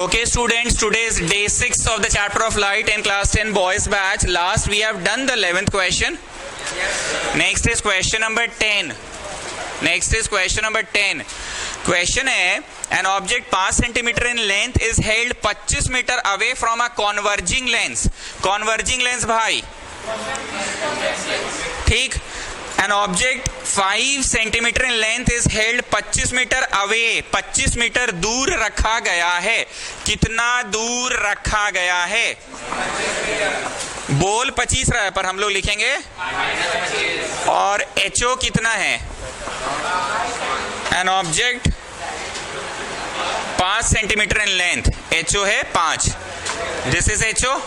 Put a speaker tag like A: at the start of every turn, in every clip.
A: Okay students, today is day 6 of the chapter of light in class 10 boys batch. Last we have done the 11th question. Next is question number 10. Question है, an object 5 centimeter in length is held 25 meter away from a converging lens. Converging lens भाई, ठीक. An object 5 centimeter in length is held 25 meter away. 25 metre दूर रखा गया है. कितना दूर रखा गया है? बोल 25 रहा है पर हम लोग लिखेंगे और HO कितना है? An object 5 centimetre in length, HO है 5. दिस इज HO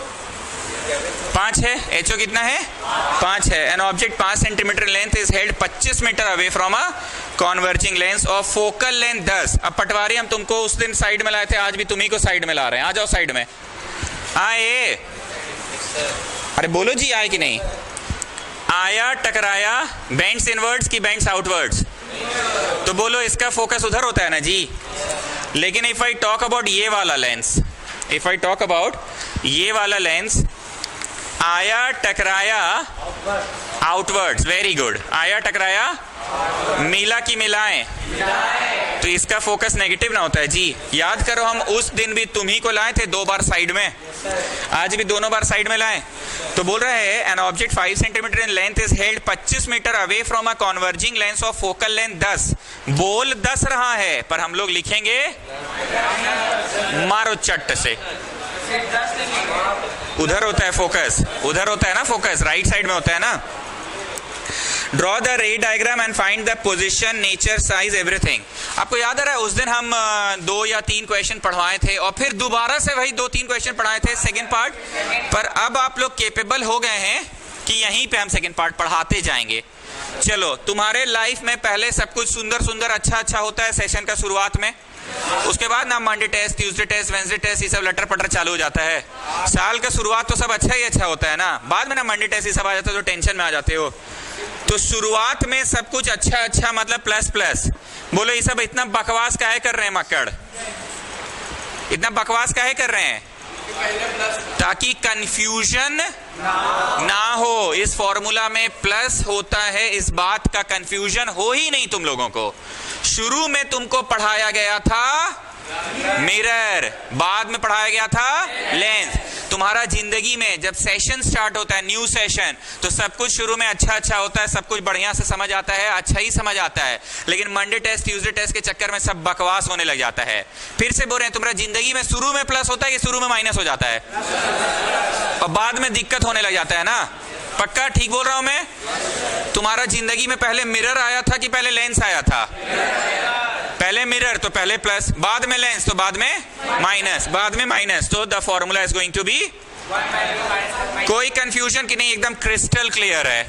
A: 5 है. HO कितना है? 5 है. An object 5 centimetre length is held 25 metre away from a converging lens of focal length 10. अब पटवारी, हम तुमको उस दिन साइड में लाए थे, आज भी तुम्ही को साइड में ला रहे हैं. आ जाओ साइड में. आए, अरे बोलो जी, आए कि नहीं? आया, टकराया, बेंड्स इनवर्ड्स की बेंड्स आउटवर्ड्स? तो बोलो इसका फोकस उधर होता है ना जी. लेकिन इफ आई टॉक अबाउट ये वाला lens, if I talk about ये वाला लेंस, आया टकराया आउटवर्ड्स, वेरी गुड. आया टकराया, मिला की मिलाएं, तो इसका फोकस नेगेटिव ना होता है जी. याद करो, हम उस दिन भी तुम्ही को लाए थे 2 बार साइड में, आज भी दोनों बार साइड में लाए. तो बोल रहे हैं an object 5 centimetre in length is held 25 metre away from a converging lens of focal length 10. बोल 10 रहा है पर हम लोग लिखेंगे मारो चट्ट से. उधर होता है फोकस, उधर होता है ना फोकस, राइट साइड में होता है ना. ड्रॉ द रे diagram and find the position, nature, size, everything. आपको याद आ रहा है उस दिन हम 2 या 3 क्वेश्चन पढ़वाए थे और फिर दोबारा से वही 2-3 क्वेश्चन पढ़ाए थे सेकंड पार्ट. पर अब आप लोग केपेबल हो गए हैं कि यहीं पे हम सेकंड पार्ट पढ़ाते जाएंगे. चलो, तुम्हारे लाइफ में पहले सब कुछ सुंदर सुंदर अच्छा होता है सेशन का शुरुआत में. उसके बाद ना Monday test, Tuesday test, Wednesday test, ये सब लटर पटर चालू हो जाता है. साल का शुरुआत तो सब अच्छा ही अच्छा होता है ना. बाद में ना मंडे टेस्ट ये सब आ जाता है तो टेंशन में आ जाते हो. तो शुरुआत में सब कुछ अच्छा मतलब प्लस प्लस. बोलो ये सब इतना बकवास काहे कर रहे हैं मक्कड़? इतना बकवास काहे कर रहे हैं? ताकि कंफ्यूजन ना हो. इस फॉर्मूला में प्लस होता है, इस बात का कंफ्यूजन हो ही नहीं तुम लोगों को. शुरू में तुमको पढ़ाया गया था मिरर, बाद में पढ़ाया गया था लेंस. तुम्हारा जिंदगी में जब सेशन स्टार्ट होता है, न्यू सेशन, तो सब कुछ शुरू में अच्छा होता है, सब कुछ बढ़िया से समझ आता है, अच्छा ही समझ आता है. लेकिन मंडे टेस्ट, ट्यूसडे टेस्ट के चक्कर में सब बकवास होने लग जाता है. फिर से बोल रहे हैं, तुम्हारा जिंदगी में शुरू में प्लस होता है कि शुरू में माइनस हो जाता है और बाद में दिक्कत होने लग जाता है ना. पक्का ठीक बोल रहा हूं मैं? तुम्हारा जिंदगी में पहले मिरर आया था कि पहले लेंस आया था? पहले मिरर तो पहले प्लस, बाद में लेंस तो बाद में माइनस, बाद में माइनस. तो the formula is going to be, कोई कंफ्यूजन की नहीं, एकदम क्रिस्टल क्लियर है.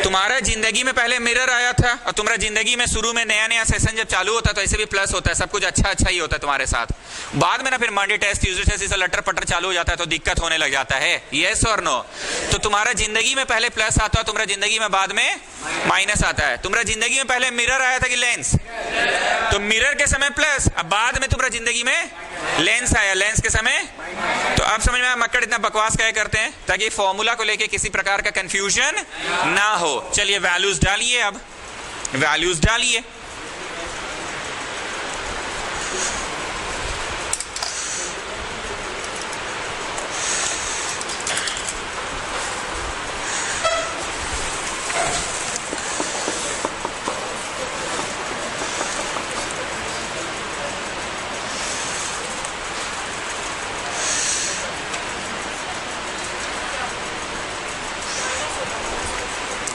A: तुम्हारा जिंदगी में पहले मिरर आया था और तुम्हारा जिंदगी में शुरू में नया सेशन जब चालू होता है तो ऐसे भी प्लस होता है, सब कुछ अच्छा ही होता है तुम्हारे साथ. बाद में ना फिर मंडे टेस्ट, ट्यूसडे टेस्ट, इसे लटर पटर चालू हो जाता है तो दिक्कत होने लग जाता है. यस और नो? तो तुम्हारा जिंदगी में पहले प्लस आता है, तुम्हारा जिंदगी में बाद में माइनस आता है. तुम्हारा जिंदगी में पहले मिरर आया था कि लेंस? तो मिरर के समय प्लस, अब बाद में तुम्हारा जिंदगी में लेंस आया, लेंस के समय. तो अब समझ में मक्कड़ इतना बकवास क्या करते हैं ताकि फॉर्मूला को लेके किसी प्रकार का कंफ्यूजन ना हो. चलिए वैल्यूज डालिए, अब वैल्यूज डालिए.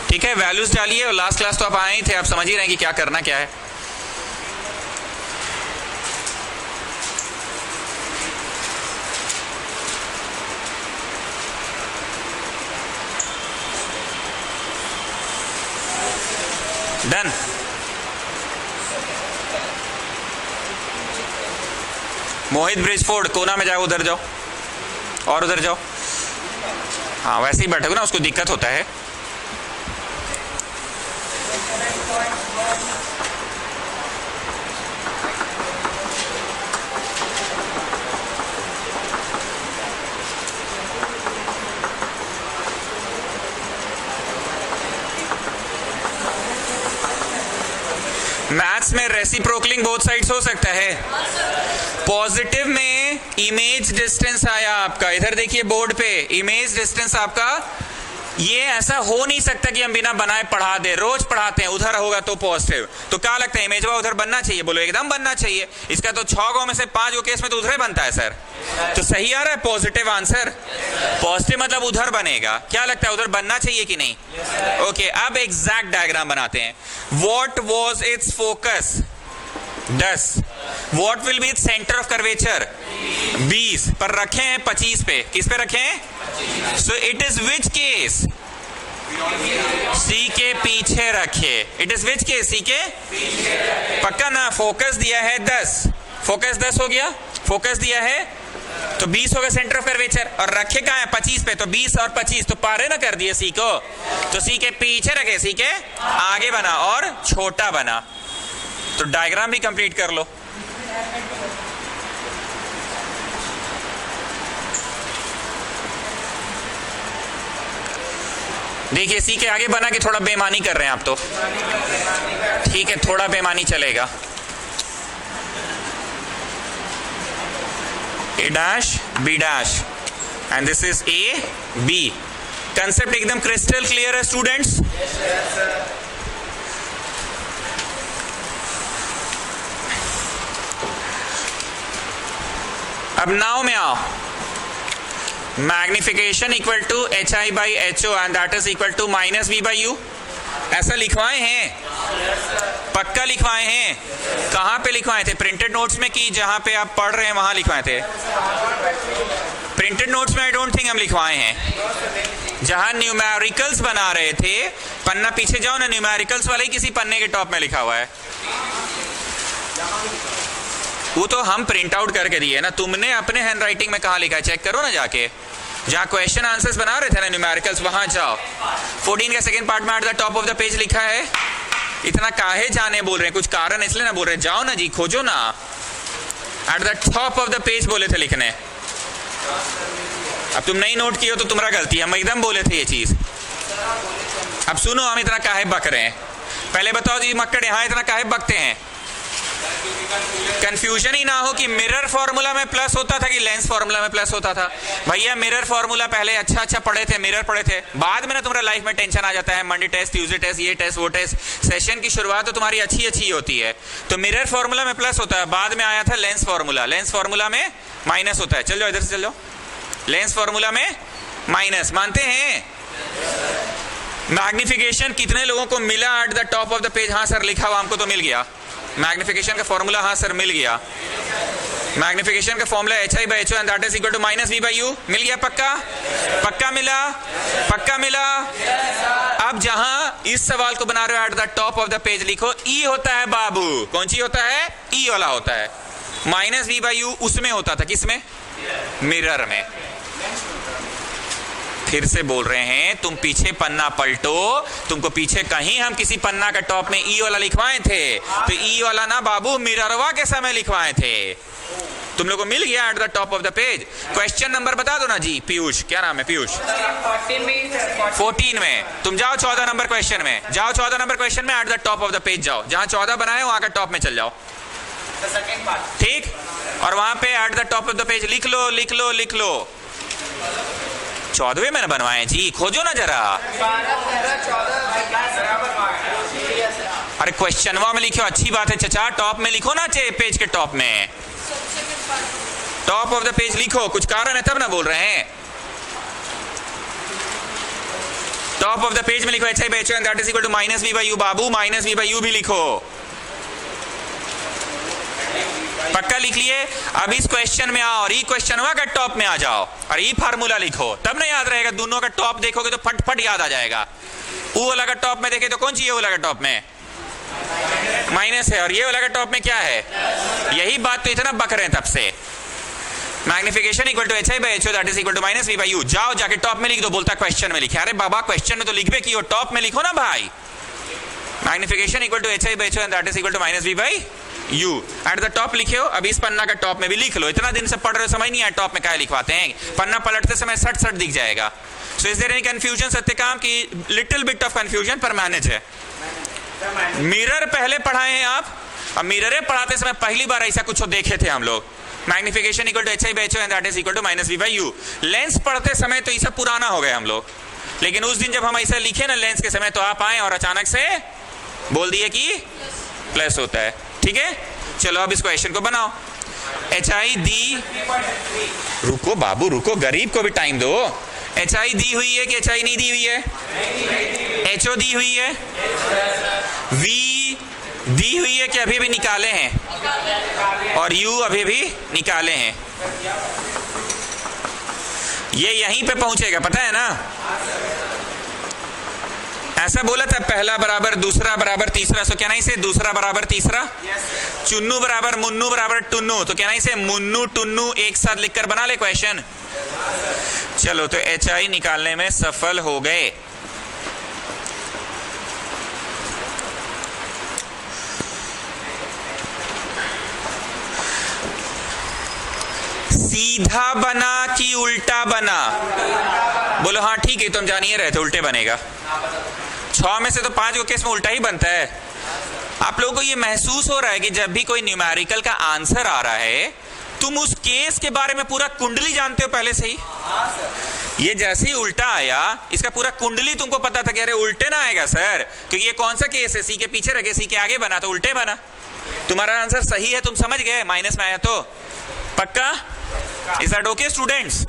A: ठीक है, वैल्यूज डालिए. और लास्ट क्लास तो आप आए ही थे, आप समझ ही रहे हैं कि क्या करना क्या है. डन. मोहित ब्रिजफोर्ड कोना में जाओ, उधर जाओ और उधर जाओ. हाँ, वैसे ही बैठोगे ना, उसको दिक्कत होता है. में रेसिप्रोकलिंग बोथ साइड्स हो सकता है। पॉजिटिव में इमेज डिस्टेंस आया आपका, इधर देखिए बोर्ड पे इमेज डिस्टेंस आपका, ये ऐसा हो नहीं सकता कि हम बिना बनाए पढ़ा दे, रोज पढ़ाते हैं उधर होगा तो पॉजिटिव, तो क्या लगता है इमेज उधर बनना चाहिए? बोलो एकदम बनना चाहिए। इसका तो 6 गो में से 5 गो केस में तो उधर बनता है सर, तो सही आ रहा है पॉजिटिव आंसर। पॉजिटिव मतलब उधर बनेगा, क्या लगता है उधर बनना चाहिए कि नहीं? ओके, अब एग्जैक्ट डायग्राम बनाते हैं। What was it's focus? 10। What will be its centre of curvature? 20 पर रखे हैं 25 पे, किस पे रखे हैं? So it is which case? C के पीछे रखे। It is which case? C के पक्का ना? फोकस दिया है 10, फोकस 10 हो गया, फोकस दिया है तो 20 हो गया सेंटर ऑफ कर्वेचर, और रखे कहाँ है? 25 पे, तो 20 और 25 तो पारे ना कर दिए सी को, तो सी के पीछे रखे, सी के आगे बना और छोटा बना, तो डायग्राम भी कंप्लीट कर लो। देखिए सी के आगे बना कि थोड़ा बेईमानी कर रहे हैं आप, तो ठीक है थोड़ा बेईमानी चलेगा। A dash B dash and this is A B. Concept एकदम क्रिस्टल क्लियर है स्टूडेंट्स? अब नाव में आओ। Magnification equal to H I by H O and that is equal to minus V by U. ऐसा लिखवाए हैं? पक्का लिखवाए हैं? कहां पे लिखवाए थे? प्रिंटेड नोट्स में कि जहां पे आप पढ़ रहे हैं वहां लिखवाए थे? प्रिंटेड नोट्स में आई डोंट थिंक हम लिखवाए हैं। जहां न्यूमेरिकल्स बना रहे थे, पन्ना पीछे जाओ ना, न्यूमेरिकल्स वाले ही किसी पन्ने के टॉप में लिखा हुआ है। वो तो हम प्रिंट आउट करके दिए ना, तुमने अपने हैंड राइटिंग में कहा लिखा है? चेक करो ना जाके, जहां क्वेश्चन आंसर्स बना रहे थे ना न्यूमेरिकल्स, वहां जाओ। 14 का सेकंड पार्ट में eight the top of the page लिखा है। इतना काहे जाने बोल रहे हैं? कुछ कारण इसलिए ना बोल रहे हैं, जाओ ना जी खोजो ना। Eight the top of the page बोले थे लिखने। अब तुम नहीं नोट किए हो तो तुम्हारा गलती है, हम एकदम बोले थे ये चीज। अब सुनो हम इतना काहे बक रहे हैं, पहले बताओ जी मक्कड़ यहाँ इतना काहे बकते हैं? कंफ्यूजन ही ना हो कि मिरर फॉर्मूला में प्लस होता था कि लेंस फॉर्मूला में प्लस होता था। भैया मिरर फॉर्मूला पहले अच्छा पढ़े थे, मिरर पढ़े थे, बाद में ना तुम्हारा लाइफ में टेंशन आ जाता है, मंडे टेस्ट, ट्यूसडे टेस्ट, ये टेस्ट वो टेस्ट। सेशन की शुरुआत तो तुम्हारी अच्छी होती है, तो मिरर फॉर्मूला में प्लस होता है, बाद में आया था लेंस फॉर्मूला, लेंस फॉर्मूला में माइनस होता है। चल जाओ इधर से, चल जाओ। लेंस फॉर्मूला में माइनस, मानते हैं? मैग्निफिकेशन कितने लोगों को मिला eight the top of the page? हाँ सर लिखा हुआ हमको तो मिल गया। मैग्निफिकेशन का फॉर्मूला? हाँ सर मिल गया। मैग्निफिकेशन का formula H I by H O and that is equal to minus V by U. मिल गया? पक्का? पक्का मिला? पक्का मिला? अब जहां इस सवाल को बना रहे हो eight the top of the page लिखो ई होता है बाबू। कौन सी होता है? ई वाला होता है। माइनस वी बाई यू उसमें होता था, किसमें? मिरर में। फिर से बोल रहे हैं, तुम पीछे पन्ना पलटो, तुमको पीछे कहीं हम किसी पन्ना का टॉप में ई वाला लिखवाए थे, तो ई वाला ना बाबू मिररवा के समय लिखवाए थे। तुम लोग को मिल गया eight the top of the page. Question number बता दो ना जी। पीयूष, क्या नाम है पीयूष? 14 में। तुम जाओ 14 नंबर क्वेश्चन में, जाओ 14 नंबर क्वेश्चन में eight the top of the page जाओ, जहां 14 बनाए वहां का टॉप में चल जाओ, ठीक? और वहां पे eight the top of the page लिख लो, लिख लो, लिख लो। 14वें मैंने बनवाए जी, खोजो ना जरा। अरे क्वेश्चन में लिखो, अच्छी बात है चचा, टॉप में लिखो ना, पेज के टॉप में, टॉप ऑफ द पेज लिखो। कुछ कारण है तब ना बोल रहे हैं। टॉप ऑफ द पेज में लिखो H I by H O and that is equal to minus V by U. बाबू माइनस वी बाई यू भी लिखो। पक्का लिख लिए? अब इस क्वेश्चन में आओ और ई क्वेश्चन का टॉप में आ जाओ और ई फार्मूला लिखो, तब ना याद रहेगा। दोनों का टॉप देखोगे तो फट याद आ जाएगा। वो वाला का टॉप में देखे तो कौन सी? ये वाला का टॉप में माइनस है और ये वाला का टॉप में क्या है? यही बात तो इतना बक रहे हैं तब से। Magnification equal to H I by H O that is equal to minus V by U. जाओ जाके टॉप में लिख दो। बोलता क्वेश्चन में लिखे। अरे बाबा क्वेश्चन में तो लिखबे की हो, टॉप में लिखो ना भाई। Magnification equal to H I by H O and that is equal to minus V by U. At the top लिखे हो। अब इस पन्ना का टॉप में भी लिख लो। इतना दिन से पढ़ रहे हो, समझ नहीं आया टॉप में क्या लिखवाते हैं? पन्ना पलटते समय सट दिख जाएगा। So is there any confusion? Satyakam की लिटिल बिट ऑफ कंफ्यूजन पर मैनेज है। मिरर पहले पढ़ाए हैं आप, अब मिरर पढ़ाते समय पहली बार ऐसा कुछ देखे थे हम लोग, magnification equal to H I by H O and that is equal to minus V by U. Lens पढ़ते समय तो ऐसा पुराना हो गए हम लोग, लेकिन उस दिन जब हम ऐसा लिखे ना लेंस के समय, तो आप आए और अचानक से बोल दिए कि प्लस होता है। ठीक है, चलो अब इस क्वेश्चन को बनाओ। एच आई दी, रुको बाबू रुको, गरीब को भी टाइम दो। एच आई दी हुई है कि एच आई नहीं दी हुई है? एच ओ दी हुई है, वी दी हुई है कि अभी भी निकाले हैं, और यू अभी भी निकाले हैं। ये यहीं पे पहुंचेगा, पता है ना? ऐसा बोला था, पहला बराबर दूसरा बराबर तीसरा, सो क्या नहीं से दूसरा बराबर तीसरा। चुन्नू बराबर मुन्नू बराबर टुन्नू, तो क्या नहीं से मुन्नू टुन्नू एक साथ लिखकर बना ले क्वेश्चन। चलो, तो एच आई निकालने में सफल हो गए। सीधा बना कि उल्टा बना? बोलो हाँ ठीक है, तुम जानिए रहे थे उल्टे बनेगा। 6 में से तो 5 को केस में उल्टा ही बनता है। आप लोगों को ये महसूस हो रहा है कि जब भी कोई न्यूमेरिकल का आंसर आ रहा है, तुम उस केस के बारे में पूरा कुंडली जानते हो पहले से ही। ये जैसे ही उल्टा आया, इसका पूरा कुंडली तुमको पता था कि अरे उल्टे ना आएगा सर, क्योंकि ये कौन सा केस है, सी के पीछे रखे सी के आगे बना तो उल्टे बना। तुम्हारा आंसर सही है, तुम समझ गए, माइनस में आया तो पक्का। Is that okay students?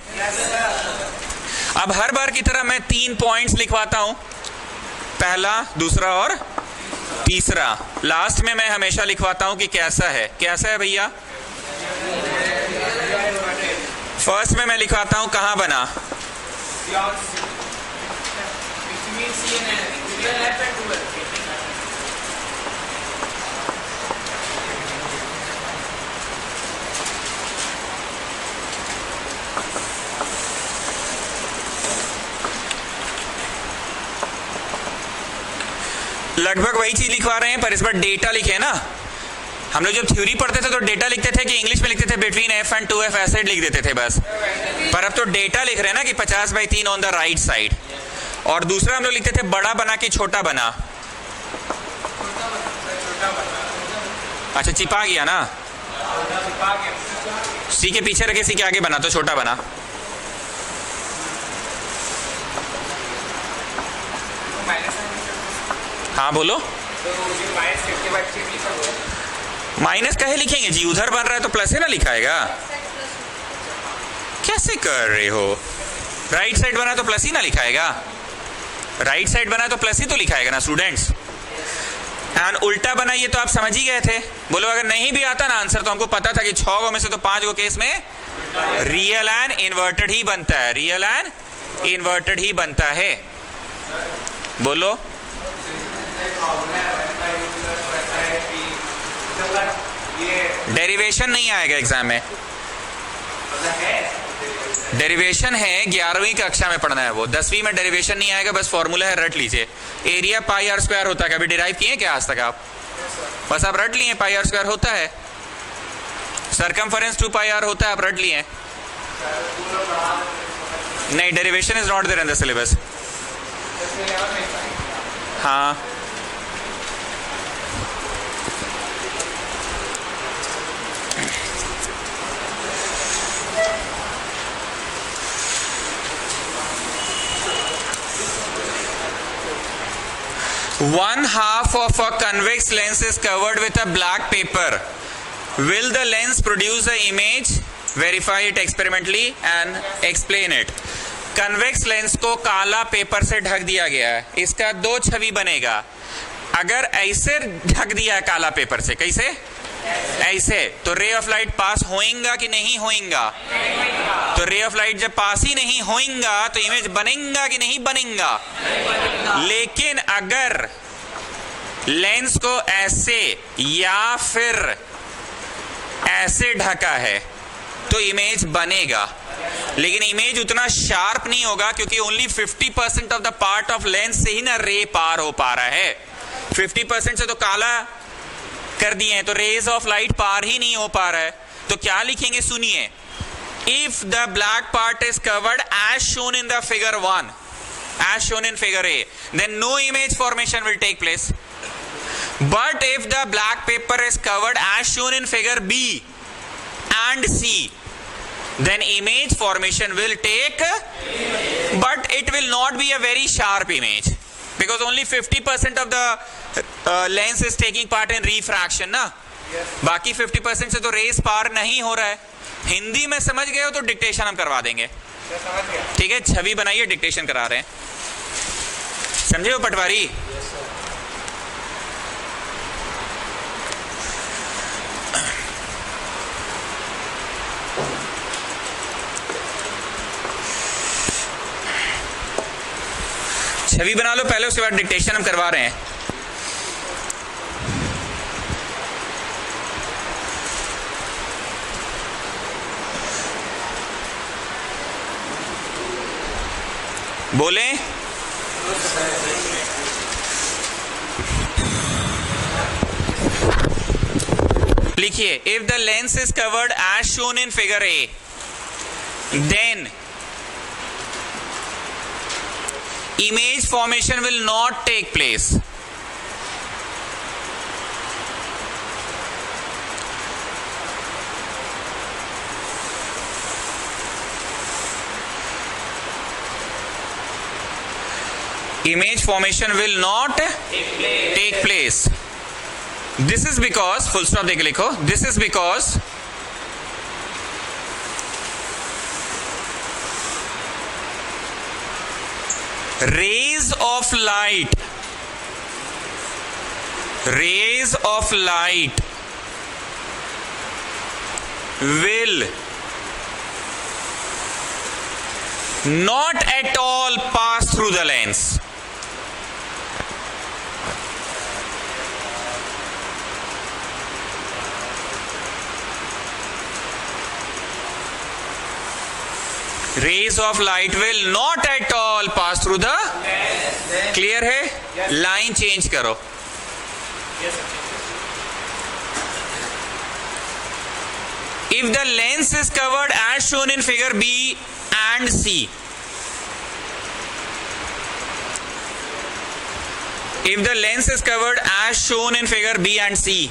A: अब हर बार की तरह मैं 3 पॉइंट्स लिखवाता हूं, पहला, दूसरा और तीसरा। लास्ट में मैं हमेशा लिखवाता हूं कि कैसा है। कैसा है भैया? फर्स्ट में मैं लिखवाता हूं कहां बना। लगभग वही चीज लिखवा रहे हैं, पर इस बार डेटा लिखे ना। हम लोग जब थ्योरी पढ़ते थे तो डेटा लिखते थे कि इंग्लिश में लिखते थे बिटवीन एफ एंड 2f, ऐसे लिख देते थे बस। पर अब तो डेटा लिख रहे हैं ना कि 50/3 ऑन द राइट साइड। और दूसरा हम लोग लिखते थे बड़ा बना कि छोटा बना। अच्छा, चिपा गया ना, सी के पीछे रखे सी के आगे बना तो छोटा बना। हाँ बोलो। माइनस कहे लिखेंगे जी, उधर बन रहा है तो प्लस है ना लिखाएगा। कैसे कर रहे हो? राइट साइड बना तो प्लस ही ना लिखाएगा, राइट साइड बना तो प्लस ही तो लिखाएगा ना स्टूडेंट्स। एंड उल्टा बना ये तो आप समझ ही गए थे। बोलो अगर नहीं भी आता ना आंसर, तो हमको पता था कि 6 में से तो 5 केस में रियल एंड इन्वर्टेड ही बनता है, रियल एंड इन्वर्टेड ही बनता है। बोलो डेरिवेशन नहीं आएगा एग्जाम में। डेरिवेशन है 11वीं कक्षा में पढ़ना है वो, 10वीं में डेरिवेशन नहीं आएगा, बस फॉर्मूला है, रट लीजिए। एरिया पाई आर स्क्वायर होता है, कभी डिराइव किए क्या आज तक आप? बस आप रट लिए, पाई आर स्क्वायर होता है। सरकमफरेंस 2 पाई आर होता है, आप रट लिए। नहीं, derivation is not there in the syllabus. हाँ, one half of a convex lens is covered with a black paper. Will the lens produce the image? Verify it experimentally and explain it. Convex lens को काला paper से ढक दिया गया है, इसका 2 छवि बनेगा। अगर ऐसे ढक दिया है काला पेपर से, कैसे? ऐसे, तो रे ऑफ लाइट पास होएगा कि नहीं होएगा? तो रे ऑफ लाइट जब पास ही नहीं होएगा तो इमेज बनेगा कि नहीं बनेगा? लेकिन अगर लेंस को ऐसे या फिर ऐसे ढका है तो इमेज बनेगा, लेकिन इमेज उतना शार्प नहीं होगा, क्योंकि only 50% of the part of lens से ही ना रे पार हो पा रहा है। 50% से तो काला कर दिए हैं, तो रेज ऑफ लाइट पार ही नहीं हो पा रहा है। तो क्या लिखेंगे सुनिए, if the black part is covered as shown in the figure 1, as shown in figure A, then no image formation will take place. But if the black paper is covered as shown in figure B and C, then image formation will take, but it will not be a very sharp image, because only 50% of the lens is taking part in refraction ना, बाकी 50% से तो race पार नहीं हो रहा है. हिंदी में समझ गए हो तो डिक्टेशन हम करवा देंगे, ठीक है? छवि बनाइए, डिक्टेशन करा रहे हैं, समझे हो पटवारी? छवि बना लो पहले, उसके बाद डिक्टेशन हम करवा रहे हैं. बोले लिखिए, if the lens is covered as shown in figure A, then image formation will not take place. Image formation will not take place. This is because, full stop देके लिखो, this is because rays of light will not at all pass through the lens. Rays of light will not at all pass through the, clear है? Line change करो. If the lens is covered as shown in figure B and C, if the lens is covered as shown in figure B and C,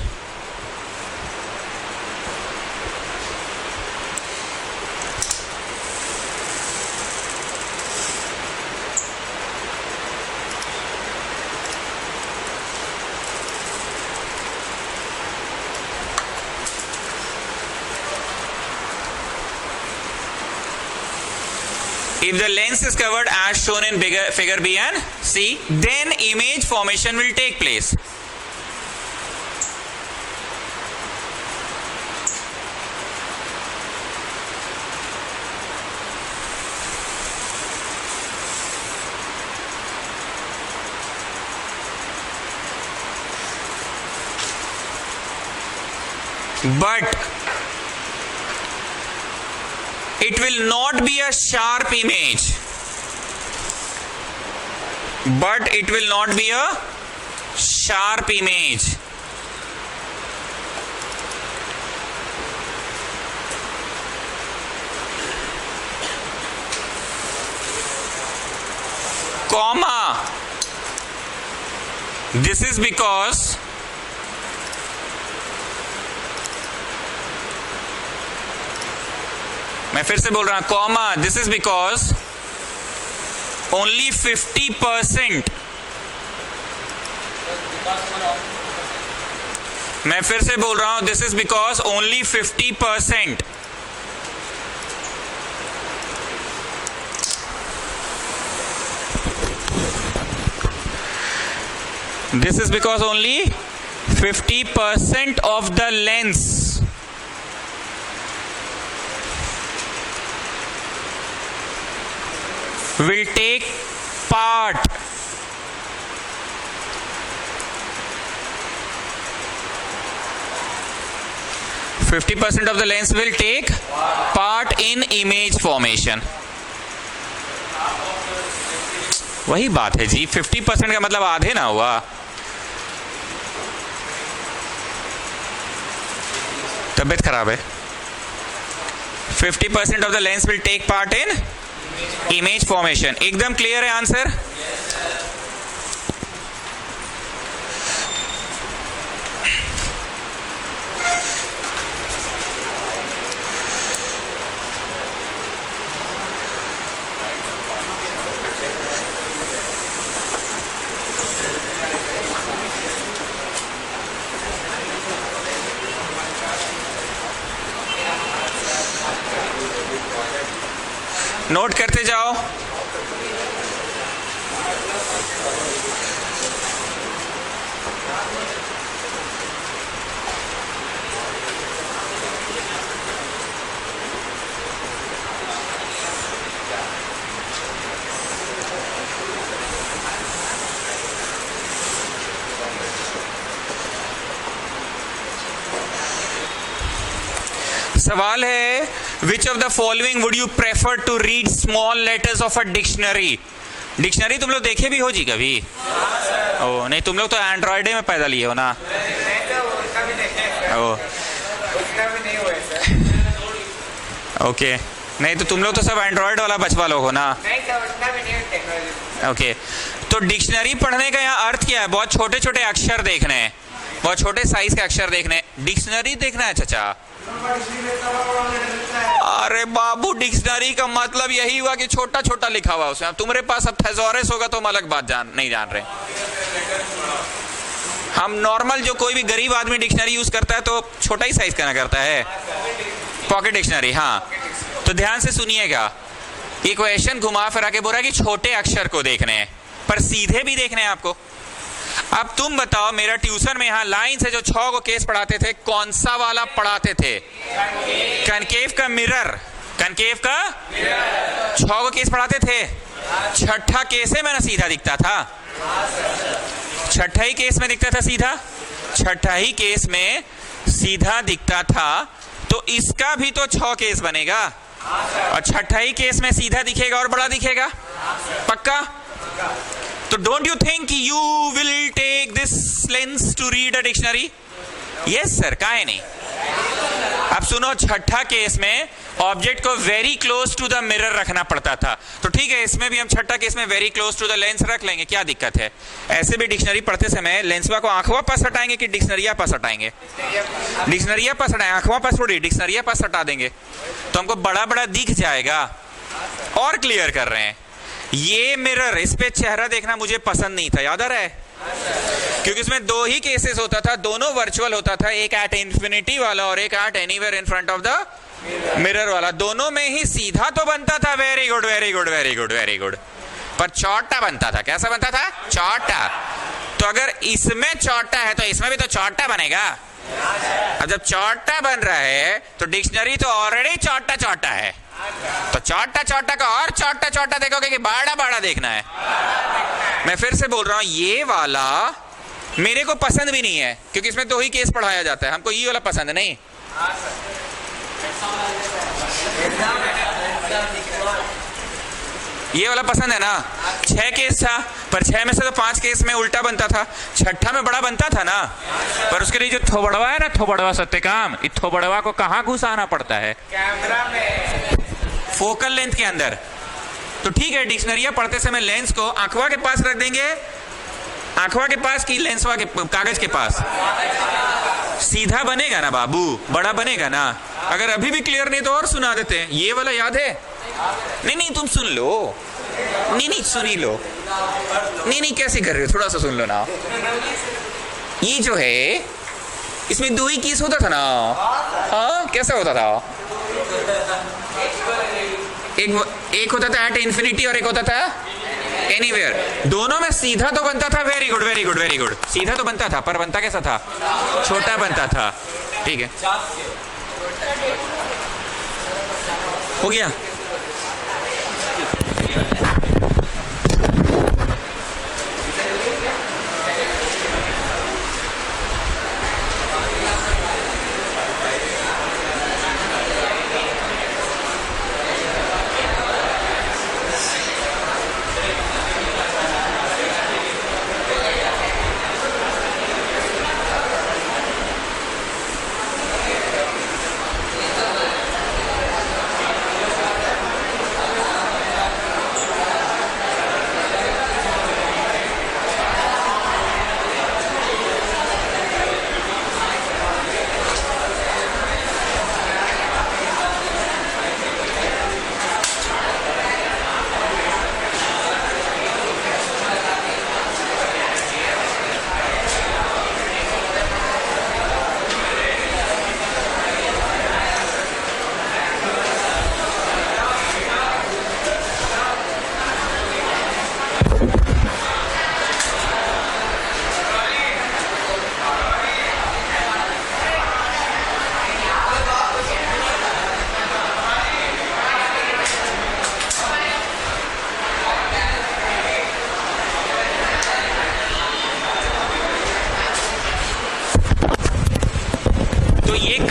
A: if the lens is covered as shown in figure B and C, then image formation will take place. But it will not be a sharp image. But it will not be a sharp image. Comma. This is because मैं फिर से बोल रहा हूं, comma, this is because only 50%, मैं फिर से बोल रहा हूं, this is because only 50%, this is because only 50% of the lens will take part ,50% of the lens will take part in image formation. वही बात है जी, 50% का मतलब आधे ना हुआ. तबीयत खराब है. 50% of the lens will take part in image formation. एकदम क्लियर है आंसर? नोट करते जाओ। सवाल है, which of the following would you prefer to read small letters of a dictionary. Dictionary तुम लोग देखे भी हो जी कभी? ओ नहीं, तुम लोग तो एंड्रॉयड में पैदा लिए हो ना। ओ ओके, नहीं तो तुम लोग तो सब एंड्रॉयड वाला बचवा लोग हो ना। ओके, तो डिक्शनरी पढ़ने का यहाँ अर्थ क्या है? बहुत छोटे छोटे अक्षर देखने हैं, बहुत छोटे साइज के अक्षर देखने। डिक्शनरी देखना है चाचा? अरे बाबू, डिक्शनरी का मतलब यही हुआ कि छोटा छोटा लिखा हुआ उसमें। अब तुम्हारे पास अब थेसॉरस होगा तो हम अलग बात नहीं जान रहे। हम नॉर्मल जो कोई भी गरीब आदमी डिक्शनरी यूज करता है तो छोटा ही साइज का ना करता है, पॉकेट डिक्शनरी। हाँ, तो ध्यान से सुनिएगा, ये क्वेश्चन घुमा फिरा के बोल रहा है कि छोटे अक्षर को देखने हैं, पर सीधे भी देखने हैं आपको। अब तुम बताओ, मेरा ट्यूशन में यहाँ लाइन से जो 6 को केस पढ़ाते थे, कौन सा वाला पढ़ाते थे? कनकेव का मिरर, कनकेव का 6 को केस पढ़ाते थे। छठा केस है मैंने सीधा दिखता था, छठा ही केस में दिखता था सीधा, छठा ही केस में सीधा दिखता था। तो इसका भी तो 6 केस बनेगा, और छठा ही केस में सीधा दिखेगा और बड़ा दिखेगा, पक्का? तो don't you think you will take this lens to read a dictionary? Yes sir, काहे नहीं। अब सुनो, छठा केस में ऑब्जेक्ट को very close to the mirror रखना पड़ता था, तो ठीक है, इसमें भी हम छठा केस में very close to the lens रख लेंगे, क्या दिक्कत है? ऐसे भी डिक्शनरी पढ़ते समय लेंसवा को आंखवा पास हटाएंगे कि डिक्शनरिया पास हटाएंगे? डिक्शनरिया पास हटाएंगे, आंखवा पास थोड़ी, डिक्शनरिया पास हटा देंगे तो हमको बड़ा बड़ा दिख जाएगा। और क्लियर कर रहे हैं, ये मिरर, इस पे चेहरा देखना मुझे पसंद नहीं था, याद आ रहा है? क्योंकि इसमें 2 ही केसेस होता था, दोनों वर्चुअल होता था, एक एट इंफिनिटी वाला और एक at anywhere in front of the mirror वाला। दोनों में ही सीधा तो बनता था, very good very good very good very good, पर चौटा बनता था। कैसा बनता था? चौटा। तो अगर इसमें चौटा है तो इसमें भी तो चौटा बनेगा। अब जब चौटा बन रहा है तो डिक्शनरी तो ऑलरेडी चौटा चौटा है, तो चौटा चौटा का और चौटा चौटा देखोगे कि बड़ा बड़ा देखना है। मैं फिर से बोल रहा हूं, ये वाला मेरे को पसंद भी नहीं है, क्योंकि इसमें 2 ही केस पढ़ाया जाता है, हमको ये वाला पसंद नहीं। ये वाला पसंद है ना? 6 केस था, पर 6 में से तो 5 केस में उल्टा बनता था, छठा में बड़ा बनता था ना। पर उसके लिए जो थोबड़वा है ना, थोबड़वा सत्यकाम, इस थोबड़वा को कहाँ घुसाना पड़ता है? कैमरा में, फोकल लेंथ के अंदर। तो ठीक है, डिक्शनरियां पढ़ते समय लेंस को आंखवा के पास रख देंगे, आंखवा के पास की लेंसवा के कागज के पास, सीधा बनेगा ना बाबू, बड़ा बनेगा ना। अगर अभी भी क्लियर नहीं तो और सुना देते हैं। ये वाला याद है? नहीं नहीं, तुम सुन लो, नहीं नहीं सुन ही लो, नहीं नहीं कैसे कर रहे हो, थोड़ा सा सुन लो ना। ये जो है, इसमें 2 ही केस होता था ना। हाँ, कैसा होता था? एक होता था एट इंफिनिटी और एक होता था एनीवेयर। दोनों में सीधा तो बनता था, very good very good very good, सीधा तो बनता था, पर बनता कैसा था? छोटा बनता था। ठीक है, हो गया।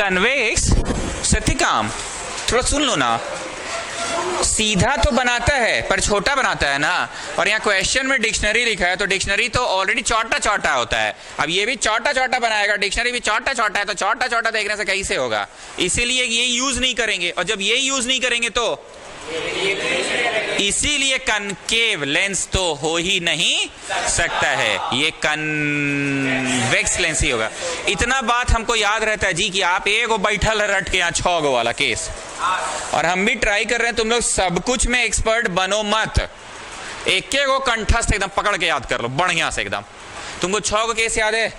A: कन्वेक्स, सत्यकाम थोड़ा सुन लो ना, सीधा तो बनाता है पर छोटा बनाता है ना। और यहाँ क्वेश्चन में डिक्शनरी लिखा है तो डिक्शनरी तो ऑलरेडी छोटा छोटा होता है, अब ये भी छोटा छोटा बनाएगा, डिक्शनरी भी छोटा छोटा है, तो छोटा छोटा देखने से कैसे होगा, इसीलिए ये यूज नहीं करेंगे। और जब ये यूज नहीं करेंगे तो इसीलिए कनकेव लेंस तो हो ही नहीं सकता है, ये कन्वेक्स लेंस ही होगा। इतना बात हमको याद रहता है जी कि आप एक गो बैठल रट के यहाँ 6 गो वाला केस, और हम भी ट्राई कर रहे हैं, तुम लोग सब कुछ में एक्सपर्ट बनो मत, एक गो कंठस्थ एकदम पकड़ के याद कर लो बढ़िया से एकदम। तुमको 6 गो केस याद है,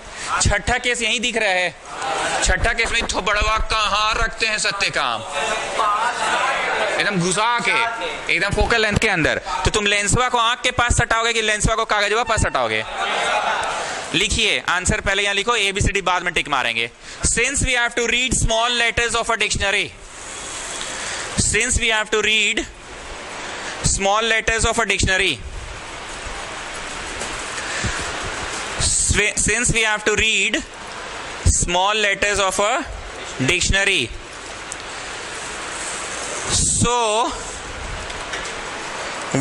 A: छठा केस यही दिख रहा है, छठा केस में थोबड़वा कहाँ रखते हैं सत्यकाम, एकदम घुसा के एकदम फोकल लेंथ के अंदर। तो तुम लेंसवा को आंख के पास सटाओगे कि लेंसवा को कागजवा पास सटाओगे? लिखिए आंसर, पहले यहां लिखो, ABCD बाद में टिक मारेंगे। Since we have to read small letters of a dictionary, since we have to read small letters of a dictionary, since we have to read small letters of a dictionary, so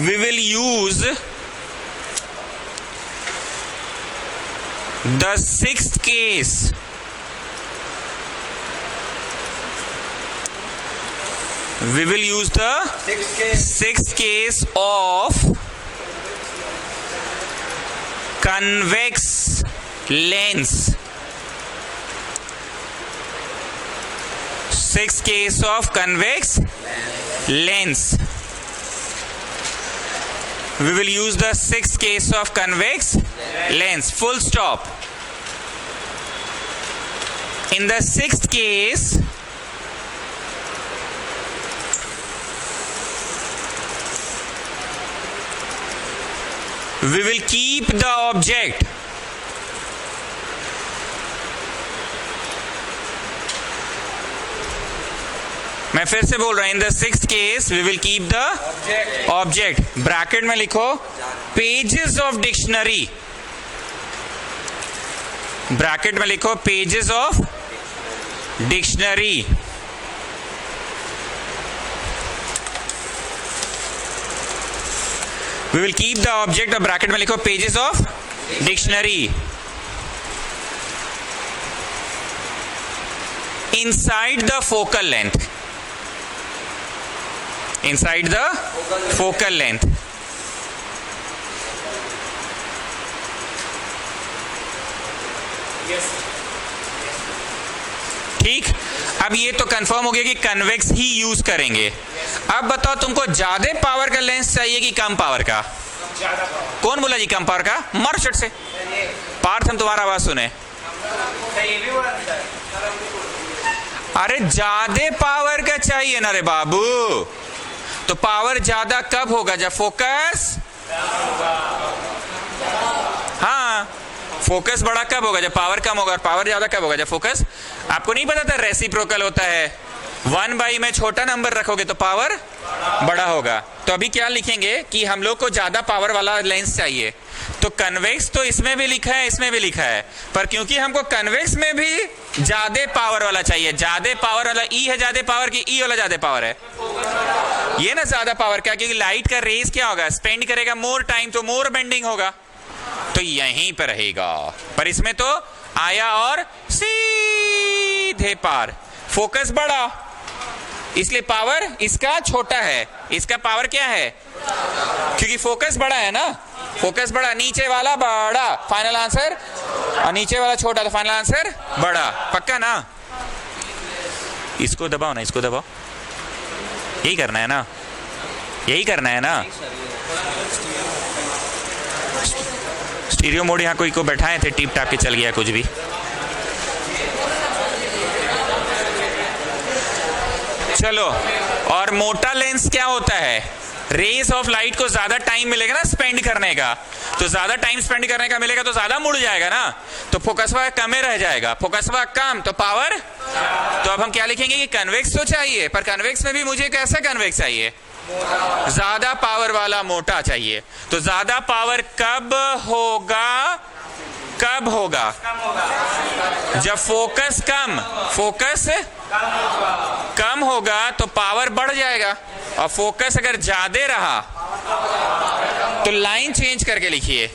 A: we will use the sixth case, we will use the sixth case of convex lens, sixth case of convex lens, we will use the sixth case of convex lens, full stop. In the sixth case we will keep the object मैं फिर से बोल रहा हूं, in the sixth case we will keep the object, bracket में लिखो pages of dictionary, bracket में लिखो pages of dictionary, we will keep the object, of bracket में लिखो pages of dictionary inside the focal length, inside the focal length. ठीक, अब ये तो कंफर्म हो गया कि कन्वेक्स ही यूज करेंगे। अब बताओ तुमको ज्यादा पावर का लेंस चाहिए कि कम पावर का? कौन बोला जी कम पावर का? मर शट से, पार्थ हम तुम्हारा आवाज सुने। अरे ज्यादा पावर का चाहिए ना रे बाबू, तो पावर ज्यादा कब होगा? जब फोकस, हाँ फोकस बड़ा कब होगा? जब पावर कम होगा। और पावर ज्यादा कब होगा? जब फोकस, आपको नहीं पता था रेसिप्रोकल होता है, 1/, में छोटा नंबर रखोगे तो पावर बड़ा होगा। तो अभी क्या लिखेंगे कि हम लोग को ज्यादा पावर वाला लेंस चाहिए, तो कन्वेक्स तो इसमें भी लिखा है इसमें भी लिखा है, पर क्योंकि हमको कन्वेक्स में भी ज्यादा पावर वाला चाहिए, ज्यादा पावर वाला ई है ज्यादा पावर की, ई वाला ज्यादा पावर है, ये ना ज्यादा पावर क्या? क्योंकि लाइट का रेज क्या होगा? स्पेंड करेगा मोर टाइम, तो मोर बेंडिंग होगा, तो यहीं पर रहेगा। पर इसमें तो आया और सीधे पार, फोकस बड़ा, इसलिए पावर इसका छोटा है, इसका पावर क्या है? क्योंकि फोकस बड़ा है ना, फोकस बड़ा, नीचे वाला बड़ा, फाइनल आंसर, और नीचे वाला छोटा, तो फाइनल आंसर बड़ा। पक्का ना? इसको दबाओ ना, इसको दबाओ, यही करना है ना, यही करना है ना। स्टीरियो मोड यहाँ कोई को बैठाए थे, टिप टाप के चल गया कुछ भी। चलो, और मोटा लेंस क्या होता है? रेस ऑफ लाइट को ज्यादा टाइम मिलेगा ना स्पेंड करने का, तो ज्यादा टाइम स्पेंड करने का मिलेगा तो ज्यादा मुड़ जाएगा ना, तो फोकसवा कम रह जाएगा, फोकसवा कम तो पावर। तो अब हम क्या लिखेंगे कि कन्वेक्स तो चाहिए, पर कन्वेक्स में भी मुझे कैसा कन्वेक्स चाहिए? ज्यादा पावर वाला मोटा चाहिए। तो ज्यादा पावर कब होगा? कब होगा? जब फोकस कम होगा तो पावर बढ़ जाएगा, और फोकस अगर ज्यादा रहा तो लाइन चेंज करके लिखिए,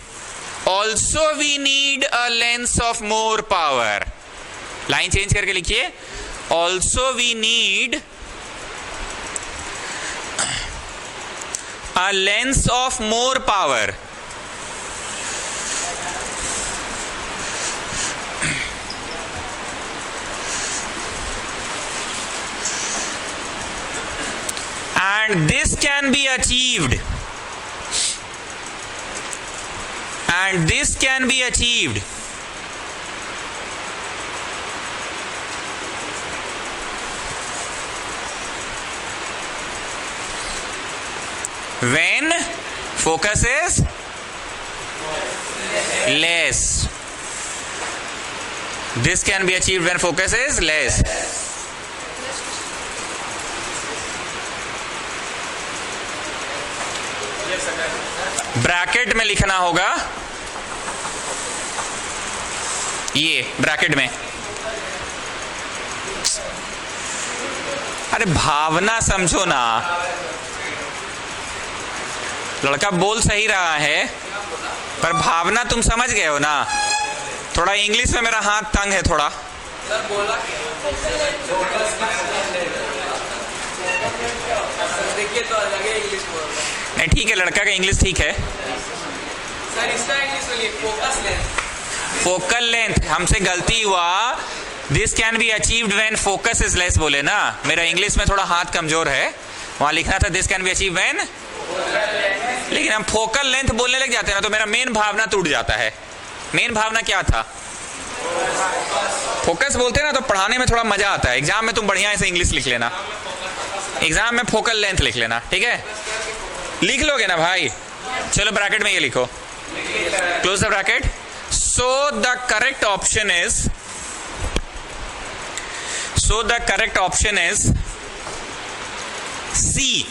A: also we need a lens of more power. Line change करके लिखिए, also we need a lens of more power. And this can be achieved. And this can be achieved when focus is less. This can be achieved when focus is less. Bracket में लिखना होगा, ये bracket में। अरे भावना समझो ना, लड़का बोल सही रहा है पर भावना तुम समझ गए हो ना। थोड़ा इंग्लिश में मेरा हाथ तंग है थोड़ा। देखिए तो अलग है इंग्लिश बोल रहा है। नहीं ठीक है, लड़का का इंग्लिश ठीक है सर, इसका इंग्लिश बोलिए। फोकस लेंथ, फोकल लेंथ हमसे गलती हुआ। This can be achieved when focus is less बोले ना। मेरा इंग्लिश में थोड़ा हाथ कमजोर है, वहां लिखना था this can be achieved when, लेकिन हम फोकल लेंथ बोलने लग जाते हैं ना तो मेरा मेन भावना टूट जाता है। मेन भावना क्या था? फोकस बोलते हैं ना तो पढ़ाने में थोड़ा मजा आता है। एग्जाम में तुम बढ़िया से इंग्लिश लिख लेना, एग्जाम में फोकल लेंथ लिख लेना, ठीक है? लिख लोगे ना भाई? चलो ब्रैकेट में ये लिखो, close the bracket. So the correct option is C.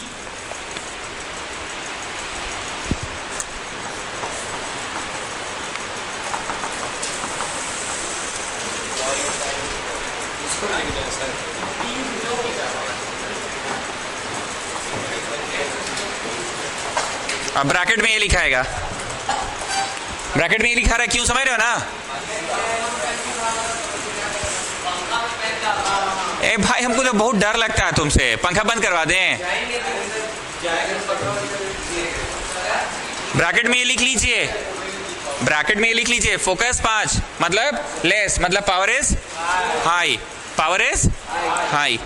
A: अब ब्रैकेट में ये लिखाएगा, ब्रैकेट में ये लिखा रहा है, क्यों समझ रहे हो ना? ए भाई हमको तो बहुत डर लगता है तुमसे, पंखा बंद करवा दें। ब्रैकेट में ये लिख लीजिए, ब्रैकेट में ये लिख लीजिए, फोकस 5 मतलब लेस, मतलब power is high, power is high.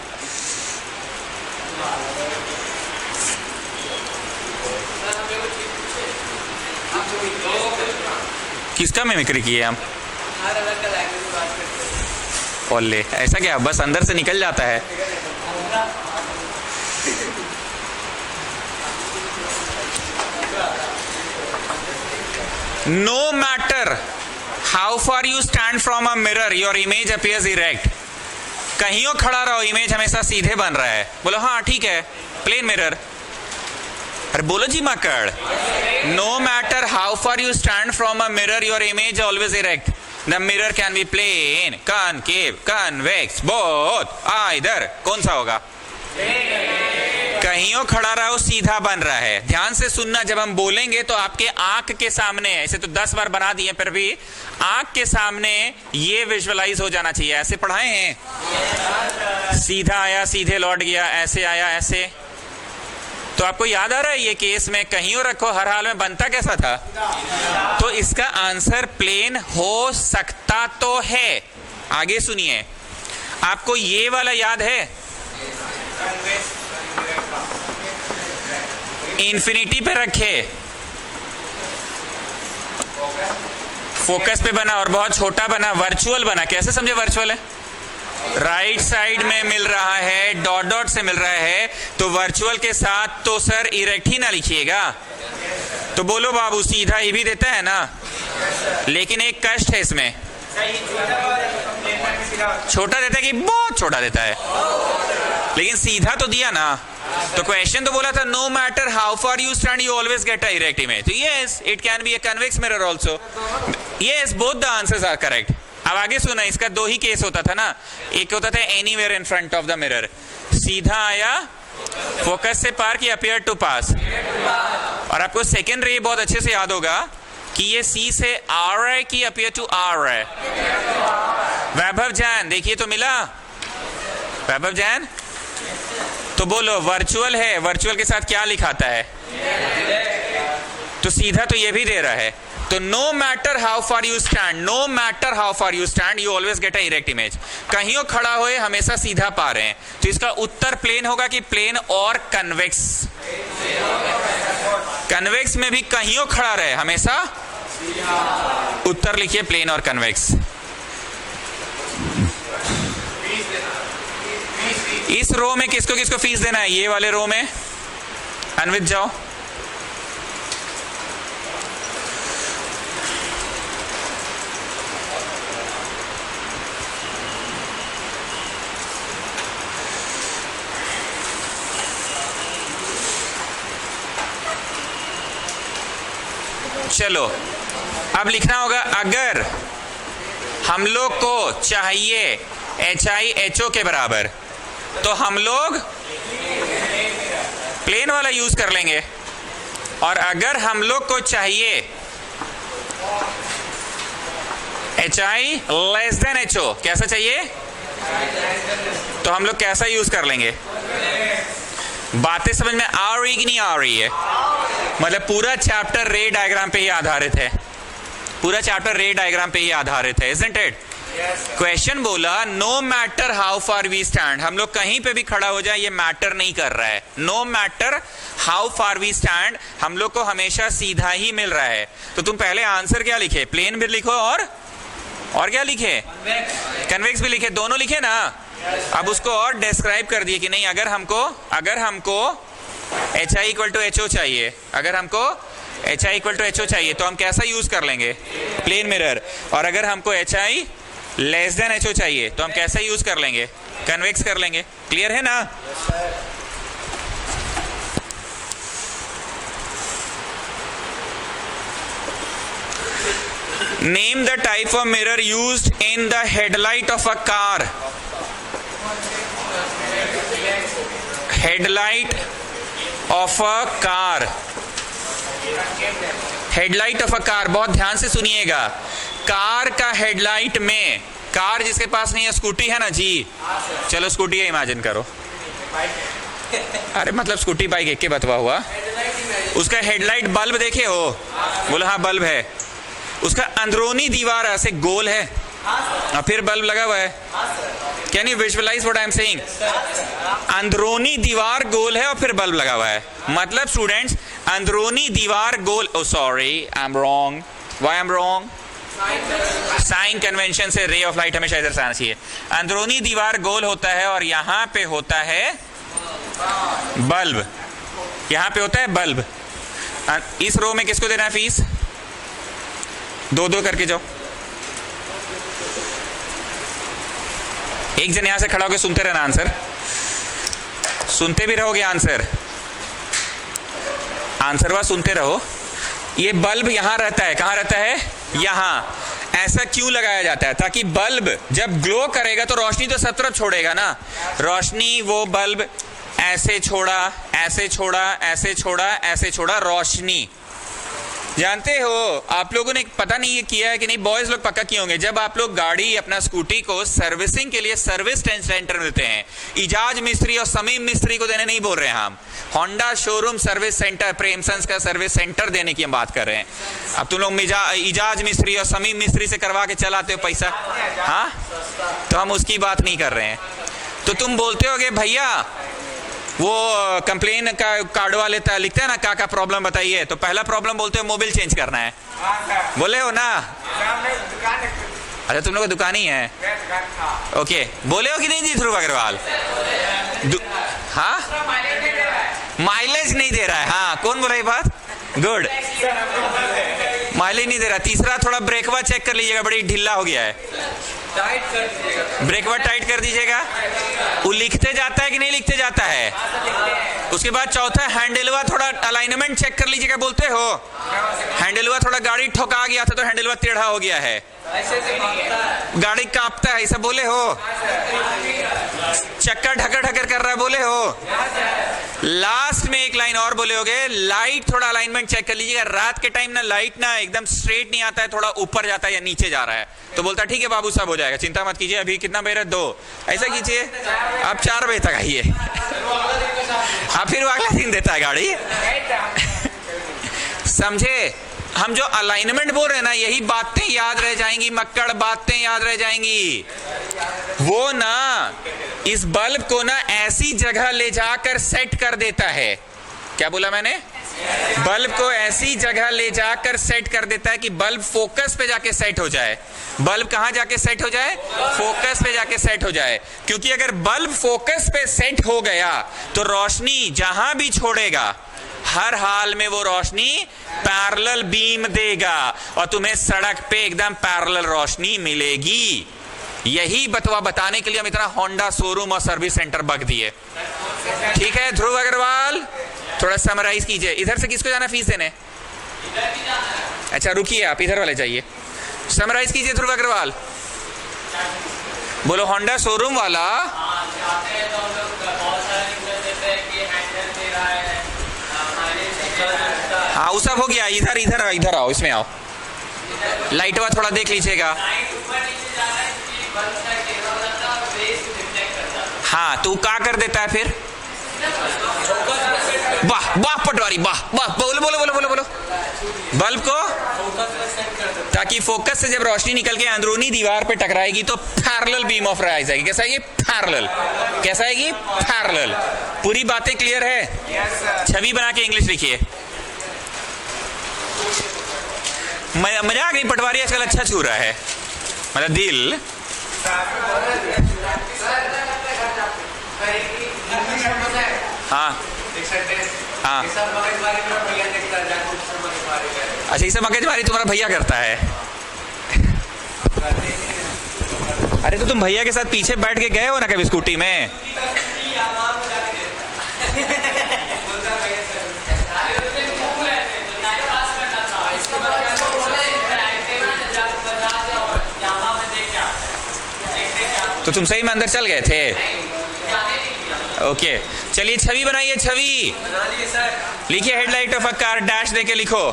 A: किसका मिमिक्री किए हम? ओले, ऐसा क्या? बस अंदर से निकल जाता है। No matter how far you stand from a mirror, your image appears erect. कहीं खड़ा रहो, इमेज हमेशा सीधे बन रहा है। बोलो हाँ ठीक है, प्लेन मिरर। अरे बोलो जी Makkar. No matter how far you stand from a mirror, your image always erect. The mirror can be plane, concave, convex, both, either. कौन सा होगा? कहीं खड़ा रहो, सीधा बन रहा है। ध्यान से सुनना, जब हम बोलेंगे तो आपके आंख के सामने, ऐसे तो 10 बार बना दिए पर भी आंख के सामने ये विजुअलाइज हो जाना चाहिए। ऐसे पढ़ाए हैं, सीधा आया सीधे लौट गया, ऐसे आया ऐसे। तो आपको याद आ रहा है ये केस में कहीं रखो हर हाल में बनता कैसा था? तो इसका आंसर प्लेन हो सकता तो है। आगे सुनिए, आपको ये वाला याद है? इंफिनिटी पे रखे, फोकस पे बना और बहुत छोटा बना, वर्चुअल बना। कैसे समझे वर्चुअल है? राइट साइड में मिल रहा है, डॉट डॉट से मिल रहा है, तो वर्चुअल के साथ तो सर इरेक्ट ही ना लिखिएगा। तो बोलो बाबू, सीधा ही भी देता है ना, लेकिन एक कष्ट है इसमें, छोटा देता है कि बहुत छोटा देता है, लेकिन सीधा तो दिया ना। तो क्वेश्चन तो बोला था no matter how far you stand you always get a erect image. तो yes, it can be a convex mirror also. Yes, both the answers are correct. अब आगे सुना, इसका दो ही केस होता था ना. एक होता था anywhere in front of the mirror, सीधा आया, फोकस से पार की अपियर टू पास. और आपको सेकेंड रे बहुत अच्छे से याद होगा कि ये सी से आ रहा है कि अपियर टू आ रहा है. वैभव जैन, देखिए तो मिला. वैभव जैन, तो बोलो वर्चुअल है, वर्चुअल के साथ क्या लिखाता है? तो सीधा तो ये भी दे रहा है. तो no matter how far you stand, no matter how far you stand you always get a erect image. कहीं खड़ा हुए हमेशा सीधा पा रहे हैं. तो इसका उत्तर प्लेन होगा कि प्लेन और कन्वेक्स? कन्वेक्स में भी कहीं खड़ा रहे हमेशा. उत्तर लिखिए प्लेन और कन्वेक्स. इस रो में किसको किसको फीस देना है? ये वाले रो में अन्वित जाओ. चलो अब लिखना होगा, अगर हम लोग को चाहिए HI HO के बराबर तो हम लोग प्लेन वाला यूज कर लेंगे. और अगर हम लोग को चाहिए HI लेस देन HO, कैसा चाहिए? तो हम लोग कैसा यूज कर लेंगे? बातें समझ में आ रही कि नहीं आ रही है? मतलब पूरा चैप्टर रे डायग्राम पे ही आधारित है. पूरा चैप्टर रे डायग्राम पे ही आधारित है, isn't it? क्वेश्चन बोला no matter how far we stand, हम लोग कहीं पे भी खड़ा हो जाए ये मैटर नहीं कर रहा है. No matter how far we stand, हम लोग को हमेशा सीधा ही मिल रहा है. तो तुम पहले आंसर क्या लिखे? प्लेन भी लिखो और क्या लिखे? कन्वेक्स भी लिखे, दोनों लिखे ना. अब उसको और डिस्क्राइब कर दिए कि नहीं, अगर हमको HI इक्वल टू HO चाहिए, अगर हमको HI इक्वल टू HO चाहिए तो हम कैसा यूज कर लेंगे? Plane mirror. और अगर हमको HI लेस देन HO चाहिए तो हम कैसा यूज कर लेंगे? कन्वेक्स कर लेंगे. क्लियर है ना? Name the type of mirror used in the headlight of a car. Headlight of a car, headlight of a car, बहुत ध्यान से सुनिएगा. कार का हेडलाइट में, कार जिसके पास नहीं है, स्कूटी है ना जी, चलो स्कूटी है इमेजिन करो. अरे मतलब स्कूटी बाइक एक के बतवा हुआ. उसका हेडलाइट बल्ब देखे हो? बोला हाँ बल्ब है. उसका अंदरूनी दीवार ऐसे गोल है और फिर बल्ब लगा हुआ है. Can you visualise what I am saying? अंदरूनी दीवार गोल है और फिर बल्ब लगा हुआ है. मतलब स्टूडेंट्स, अंदरूनी दीवार गोल, oh sorry I am wrong. Why I am wrong? Sign convention से रे ऑफ लाइट हमेशा इधर से आना चाहिए. अंदरूनी दीवार गोल होता है और यहां पे होता है बल्ब. यहां पे होता है बल्ब. इस रो में किसको देना है फीस? दो दो करके जाओ. एक जन यहां से खड़ा होकर सुनते रहना आंसर. सुनते भी रहोगे आंसर, आंसर वह सुनते रहो. ये बल्ब यहां रहता है, कहां रहता है? यहां. ऐसा क्यों लगाया जाता है? ताकि बल्ब जब ग्लो करेगा तो रोशनी तो सब तरफ छोड़ेगा ना. रोशनी, वो बल्ब ऐसे छोड़ा, ऐसे छोड़ा, ऐसे छोड़ा, ऐसे छोड़ा, रोशनी. जानते हो आप लोगों ने, पता नहीं ये किया है कि नहीं, बॉयज लोग पक्का किए होंगे, जब आप लोग गाड़ी अपना स्कूटी को सर्विसिंग के लिए सर्विस सेंटर देते हैं, इजाज मिस्त्री और समीम मिस्त्री को देने नहीं बोल रहे हैं हम, Honda showroom service centre, Premsons का सर्विस सेंटर देने की हम बात कर रहे हैं. अब तुम लोग इजाज मिस्त्री और समीम मिस्त्री से करवा के चलाते हो पैसा, हाँ, तो हम उसकी बात नहीं कर रहे हैं. तो तुम बोलते होगे भैया वो कंप्लेन का कार्ड वाले लिखते हैं ना, का प्रॉब्लम बताइए, तो पहला प्रॉब्लम बोलते हो मोबिल चेंज करना है. बोले हो ना? अच्छा तुम लोग का दुकान ही है, ओके. बोले हो कि नहीं जी ध्रुव अग्रवाल? हाँ, माइलेज नहीं दे रहा है. हाँ, कौन बोला ये बात? गुड, माइलेज नहीं दे रहा. तीसरा, थोड़ा ब्रेकवा चेक कर लीजिएगा, बड़ी ढीला हो गया है.
B: टाइट कर दीजिएगा।
A: ब्रेक वर्ड टाइट कर दीजिएगा। वो लिखते जाता है कि नहीं लिखते जाता है? उसके बाद चौथा, हैंडलवा थोड़ा अलाइनमेंट चेक कर लीजिएगा। बोलते हो हैंडलवा थोड़ा गाड़ी ठोका गया था तो हैंडलवा टेढ़ा हो गया है, गाड़ी कांपता है, ऐसा बोले हो? चक्कर ढकर ढकर कर रहा है, बोले हो? लास्ट में एक लाइन और बोले होगे, लाइट थोड़ा अलाइनमेंट चेक कर लीजिएगा। रात के टाइम ना लाइट ना एकदम स्ट्रेट नहीं आता है, थोड़ा ऊपर जाता है या नीचे जा रहा है, तो बोलता ठीक है बाबू साहब हो जाएगा, चिंता मत कीजिए। अभी कितना बजे? 2। ऐसा कीजिए आप 4 बजे तक आइए। आप फिर अगला दिन देता है गाड़ी। समझे? हम जो अलाइनमेंट बोल रहे हैं ना, यही बातें याद रह जाएंगी, मक्कड़ बातें याद रह जाएंगी। वो ना इस बल्ब को ना ऐसी जगह ले जाकर सेट कर देता है। क्या बोला मैंने? बल्ब को ऐसी जगह ले जाकर सेट कर देता है कि बल्ब फोकस पे जाके सेट हो जाए। बल्ब कहां जाके सेट हो जाए? फोकस पे जाके सेट हो जाए। क्योंकि अगर बल्ब फोकस पे सेट हो गया तो रोशनी जहां भी छोड़ेगा हर हाल में वो रोशनी पैरेलल बीम देगा और तुम्हें सड़क पे एकदम पैरेलल रोशनी मिलेगी। यही बतवा बताने के लिए हम इतना होंडा शोरूम और सर्विस सेंटर बग दिए। ठीक है ध्रुव अग्रवाल, थोड़ा समराइज कीजिए। इधर से किसको जाना फीस देने? अच्छा रुकिए, आप इधर वाले जाइए, समराइज कीजिए ध्रुव अग्रवाल। बोलो होंडा शोरूम वाला हाँ वो सब हो गया। इधर इधर इधर आओ, इसमें आओ, लाइट वा थोड़ा देख लीजिएगा। हाँ तो क्या कर देता है फिर? वाह वाह पटवारी वाह वाह, बोलो बोलो बोलो बोलो बोलो। बल्ब को ताकि फोकस से जब रोशनी निकल के अंदरूनी दीवार पे टकराएगी तो पैरेलल बीम ऑफ राइज आएगी। कैसा आएगी? पैरेलल। कैसा आएगी? पैरेलल। पूरी बातें क्लियर है? छवि बना के इंग्लिश लिखिए। मजाक नहीं, पटवारी आजकल अच्छा छू रहा है, मतलब दिल। हाँ हाँ अच्छा, इसे मगजमारी तुम्हारा भैया करता है? अरे तो तुम भैया के साथ पीछे बैठ के गए हो ना कभी स्कूटी में? तो तुम सही में अंदर चल गए थे? ओके चलिए छवि बनाइए। छवि लिखिए, headlight of a car, dash देके लिखो।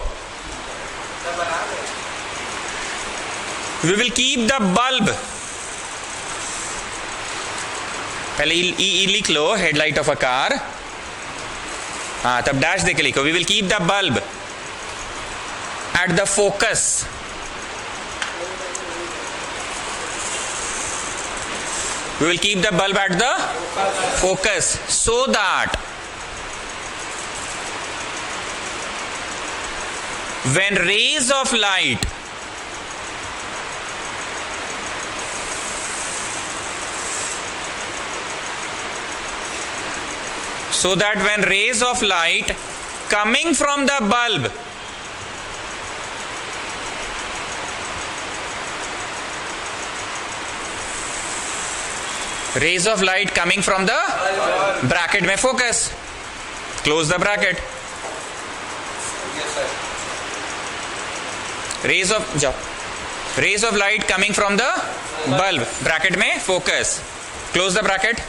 A: We will keep the bulb, पहले ई लिख लो, हेडलाइट ऑफ अ कार, हाँ तब डैश देके लिखो। We will keep the bulb at the focus, we will keep the bulb at the focus so that when rays of light coming from the bulb rays of light coming from the bracket में focus, close the bracket, rays of light coming from the bulb, bracket में focus, close the bracket,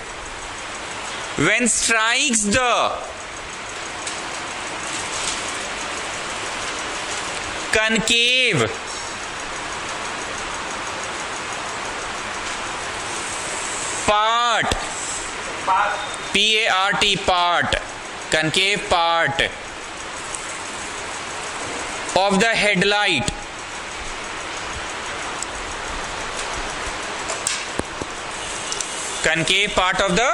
A: when strikes the concave part, P-A-R-T, part, concave part of the headlight, concave part of the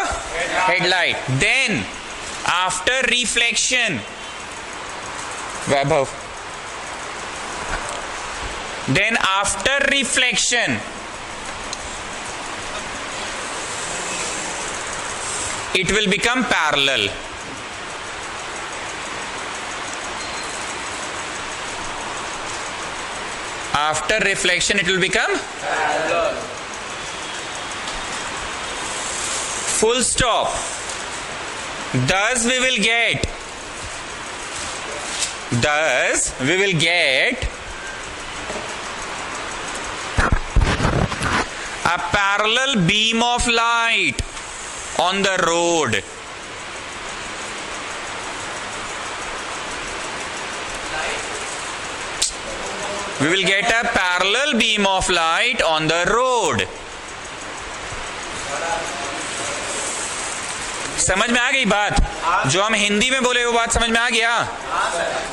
A: headlight, then after reflection, Vaibhav, then after reflection it will become parallel. After reflection it will become parallel. full stop. Thus we will get a parallel beam of light on the road. We will get a parallel beam of light on the road. समझ में आ गई बात? जो हम हिंदी में बोले वो बात समझ में आ गया?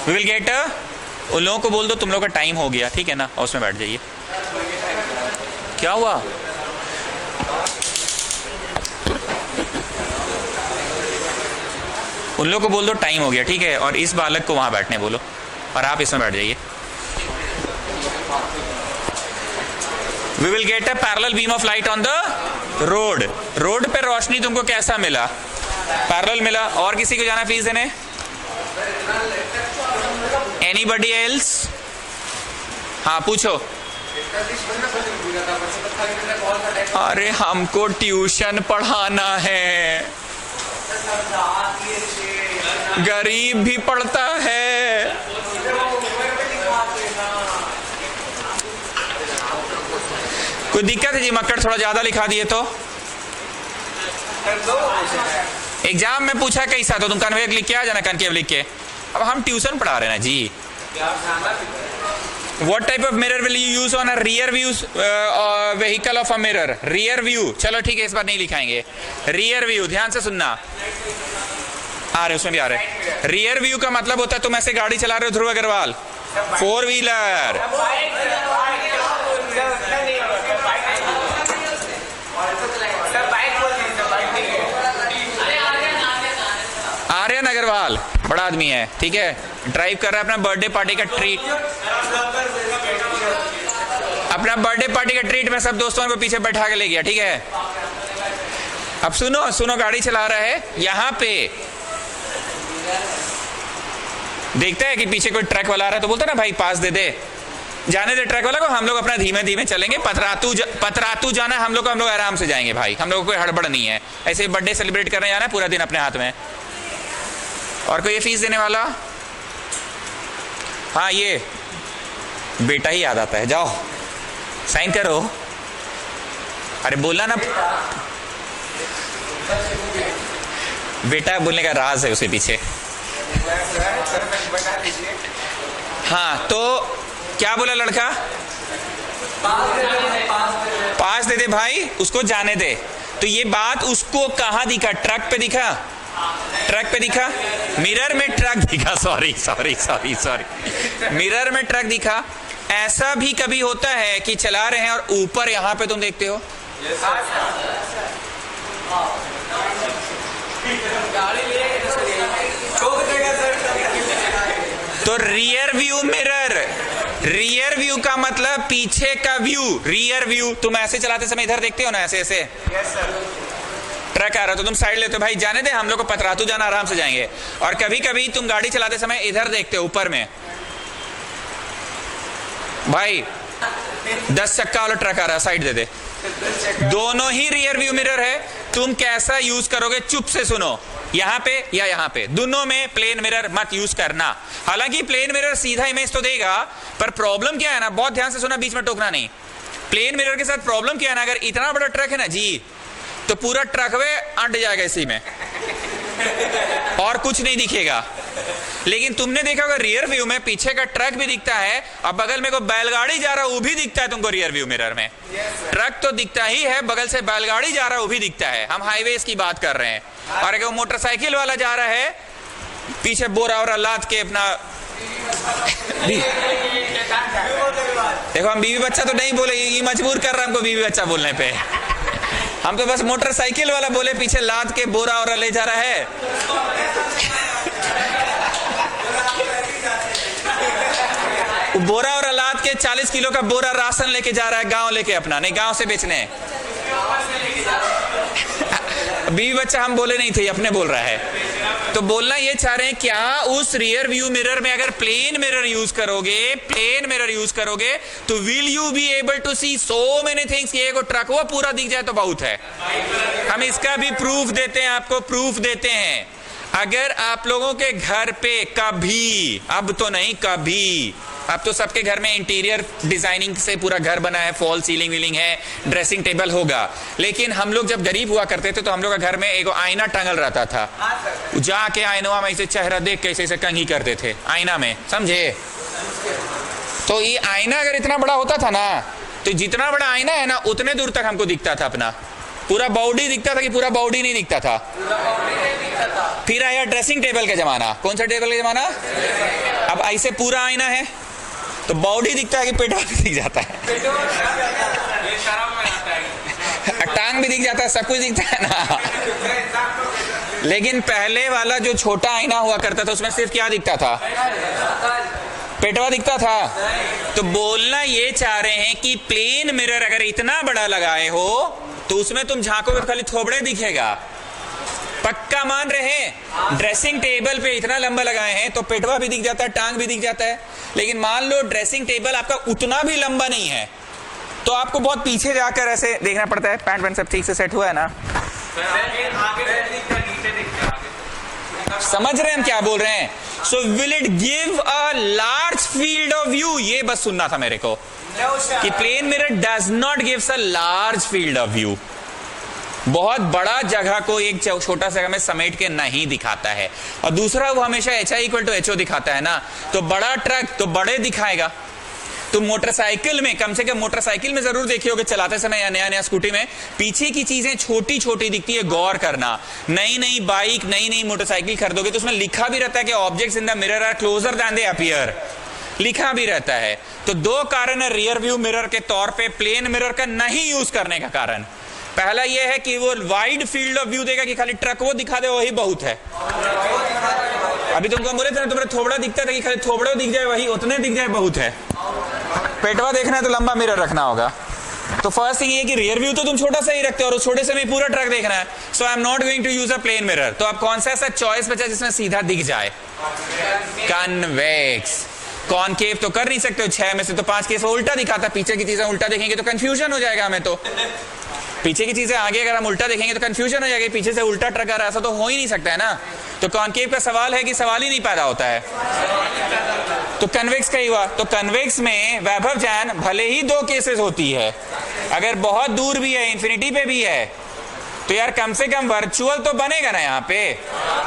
A: We will get a, उन लोगों को बोल दो तुम लोग का टाइम हो गया, ठीक है ना, और उसमें बैठ जाइए। क्या हुआ? उन लोगों को बोल दो टाइम हो गया, ठीक है, और इस बालक को वहां बैठने बोलो और आप इसमें बैठ जाइए। We will get a parallel beam of light on the road. Road पे रोशनी तुमको कैसा मिला? पैरेलल मिला। और किसी को जाना फीस देने? Anybody else? हाँ पूछो। अरे हमको ट्यूशन पढ़ाना है, गरीब भी पढ़ता है। कोई दिक्कत है जी? मक्कड़ थोड़ा ज्यादा लिखा दिए तो एग्जाम में पूछा कैसा, तो तुम कन्वेव लिख के आ जाना, कनकेव लिख के। अब हम ट्यूशन पढ़ा रहे हैं ना जी। What type of mirror will you use on a rear view vehicle of a mirror? Rear view, चलो ठीक है, इस बार नहीं लिखाएंगे। Rear view, ध्यान से सुनना। आ रहे, उसमें भी आ रहे। Rear view का मतलब होता है तुम ऐसे गाड़ी चला रहे हो ध्रुव अग्रवाल, 4 व्हीलर। आर्यन अग्रवाल बड़ा आदमी है, ठीक है, ड्राइव कर रहा है अपना बर्थडे पार्टी का ट्रीट, अपना बर्थडे पार्टी का ट्रीट में सब दोस्तों को पीछे बैठा के ले गया, ठीक है। अब सुनो सुनो, गाड़ी चला रहा है, यहाँ पे देखता है कि पीछे कोई ट्रक वाला आ रहा है, तो बोलता है ना भाई पास दे दे, जाने दे ट्रक वाला को, हम लोग अपना धीमे धीमे चलेंगे, पतरातू जाना है हम लोग आराम से जाएंगे भाई, हम लोग को कोई हड़बड़ नहीं है, ऐसे बर्थडे सेलिब्रेट करने जाना है, पूरा दिन अपने हाथ में। और कोई ये फीस देने वाला? हाँ, ये बेटा ही याद आता है, जाओ साइन करो। अरे बोलना ना, बेटा बोलने का राज है उसके पीछे। हाँ, तो क्या बोला लड़का? पास दे दे भाई, उसको जाने दे। तो ये बात उसको कहाँ दिखा? ट्रक पे दिखा? ट्रक पे दिखा? मिरर में ट्रक दिखा, सॉरी, मिरर में ट्रक दिखा। ऐसा भी कभी होता है कि चला रहे हैं और ऊपर यहाँ पे तुम देखते हो? तो rear view mirror, rear view का मतलब पीछे का व्यू, रियर व्यू। तुम ऐसे चलाते समय इधर देखते हो ना, ऐसे ऐसे। ट्रक आ रहा तो तुम साइड लेते हो, भाई जाने दे, हम लोग को पतरातू जाना, आराम से जाएंगे। और कभी कभी तुम गाड़ी चलाते समय इधर देखते हो ऊपर में, भाई 10 चक्का वाला ट्रक आ रहा है, साइड दे दे। दोनों ही रियर व्यू मिरर है, तुम कैसा यूज करोगे? चुप से सुनो, यहाँ पे या यहाँ पे, दोनों में प्लेन मिरर मत यूज करना। हालांकि प्लेन मिरर सीधा इमेज तो देगा, पर प्रॉब्लम क्या है ना, बहुत ध्यान से सुना, बीच में टोकना नहीं। प्लेन मिरर के साथ प्रॉब्लम क्या है ना, अगर इतना बड़ा ट्रक है ना जी, तो पूरा ट्रक वे अंट जाएगा इसी में और कुछ नहीं दिखेगा। लेकिन तुमने देखा होगा रियर व्यू में पीछे का ट्रक भी दिखता है, और बगल में कोई बैलगाड़ी जा रहा है वो भी दिखता है तुमको रियर व्यू मिरर में। ट्रक तो दिखता ही है, बगल से बैलगाड़ी जा रहा है वो भी दिखता है। हम हाईवेज की बात कर रहे हैं। और अगर मोटरसाइकिल वाला जा रहा है, पीछे बोरा और लाद के अपना देखो, हम बीवी बच्चा तो नहीं बोले, ये मजबूर कर रहा है हमको बीवी बच्चा बोलने पे। हम तो बस मोटरसाइकिल वाला बोले, पीछे लाद के बोरा और ले जा रहा है। बोरा और लाद के 40 किलो का बोरा राशन लेके जा रहा है गांव लेके, अपना नहीं, गांव से बेचने। बीवी बच्चा हम बोले नहीं थे, अपने बोल रहा है। तो बोलना ये चाह रहे हैं क्या उस रियर व्यू मिरर में अगर प्लेन मिरर यूज करोगे तो will you be able to see so many things. ये ट्रक वो पूरा दिख जाए तो बहुत है। हम इसका भी प्रूफ देते हैं, आपको प्रूफ देते हैं। अगर आप लोगों के घर पे कभी, अब तो नहीं कभी, अब तो सबके घर में इंटीरियर डिजाइनिंग से पूरा घर बना है, फॉल सीलिंग वीलिंग है, ड्रेसिंग टेबल होगा, लेकिन हम लोग जब गरीब हुआ करते थे तो हम लोग के घर में एक आईना टंगल रहता था। जाके आईना में ऐसे चेहरा देख के ऐसे कंघी करते थे आईना में, समझे? तो ये आईना अगर इतना बड़ा होता था ना, तो जितना बड़ा आईना है ना उतने दूर तक हमको दिखता था, अपना पूरा बॉडी दिखता था कि पूरा बॉडी नहीं दिखता था। फिर आया ड्रेसिंग टेबल का जमाना। कौन सा टेबल का जमाना? अब ऐसे पूरा आईना है तो बॉडी दिखता है कि पेट भी दिख जाता है, टांग भी दिख जाता है, सब कुछ दिखता है ना। लेकिन पहले वाला जो छोटा आईना हुआ करता था उसमें सिर्फ क्या दिखता था? पेटवा दिखता था। तो बोलना ये चाह रहे हैं कि प्लेन मिरर अगर इतना बड़ा लगाए हो तो उसमें तुम झांकोगे तो खाली थोबड़े दिखेगा। पक्का मान रहे? ड्रेसिंग टेबल पे इतना लंबा लगाए हैं तो पेटवा भी दिख जाता है, टांग भी दिख जाता है। लेकिन मान लो ड्रेसिंग टेबल आपका उतना भी लंबा नहीं है तो आपको बहुत पीछे जाकर ऐसे देखना पड़ता है। पैंट वैंट सब ठीक से सेट हुआ है ना? समझ रहे हैं हम क्या बोल रहे हैं? So will it give a large field of view? ये बस सुनना था मेरे को कि plane mirror does not gives a large field of view. बहुत बड़ा जगह को एक छोटा सा जगह में समेट के नहीं दिखाता है। और दूसरा वो हमेशा HI=HO दिखाता है ना, तो बड़ा ट्रक तो बड़े दिखाएगा। तो मोटरसाइकिल में, कम से कम मोटरसाइकिल में जरूर देखिए होगे चलाते समय या नया नया स्कूटी में, पीछे की चीजें छोटी छोटी दिखती है, गौर करना। नई नई बाइक, नई नई मोटरसाइकिल खरीदोगे तो उसमें लिखा भी रहता है कि objects in the mirror are closer than they appear, लिखा भी रहता है। तो दो कारण है रियर व्यू मिरर के तौर पे प्लेन मिरर का नहीं यूज करने का कारण। पहला यह है कि वो वाइड फील्ड ऑफ व्यू देगा कि खाली ट्रक वो दिखा दे वही बहुत है। अभी तुमको बोले थे ना, तुम्हें थोबड़ा दिखता था कि खाली थोबड़ा दिख जाए वही, उतने दिख जाए बहुत है। पेटवा देखना है तो लंबा मिरर रखना होगा। तो फर्स्ट थिंग ये कि रियर व्यू तो तुम छोटा सा ही रखते हो और उस छोटे से में पूरा ट्रक देखना है। So I am not going to use a plane mirror. तो अब कौन सा ऐसा चॉइस बचा जिसमें सीधा दिख जाए? कन्वेक्स। कॉनकेव तो कर नहीं सकते हो, 6 में से तो 5 केस उल्टा दिखाता। पीछे की चीजें उल्टा देखेंगे तो कंफ्यूजन हो जाएगा हमें। तो पीछे की चीजें आगे अगर हम उल्टा देखेंगे तो कंफ्यूजन हो जाएगी, पीछे से उल्टा ट्रक आ रहा है, ऐसा तो हो ही नहीं सकता है ना। तो कॉनकेव का सवाल है कि सवाल ही नहीं पैदा होता है। तो कन्वेक्स का ही हुआ। तो कन्वेक्स में वैभव जैन भले ही 2 केसेस होती है, अगर बहुत दूर भी है, इंफिनिटी पे भी है, तो यार कम से कम वर्चुअल तो बनेगा ना यहाँ पे।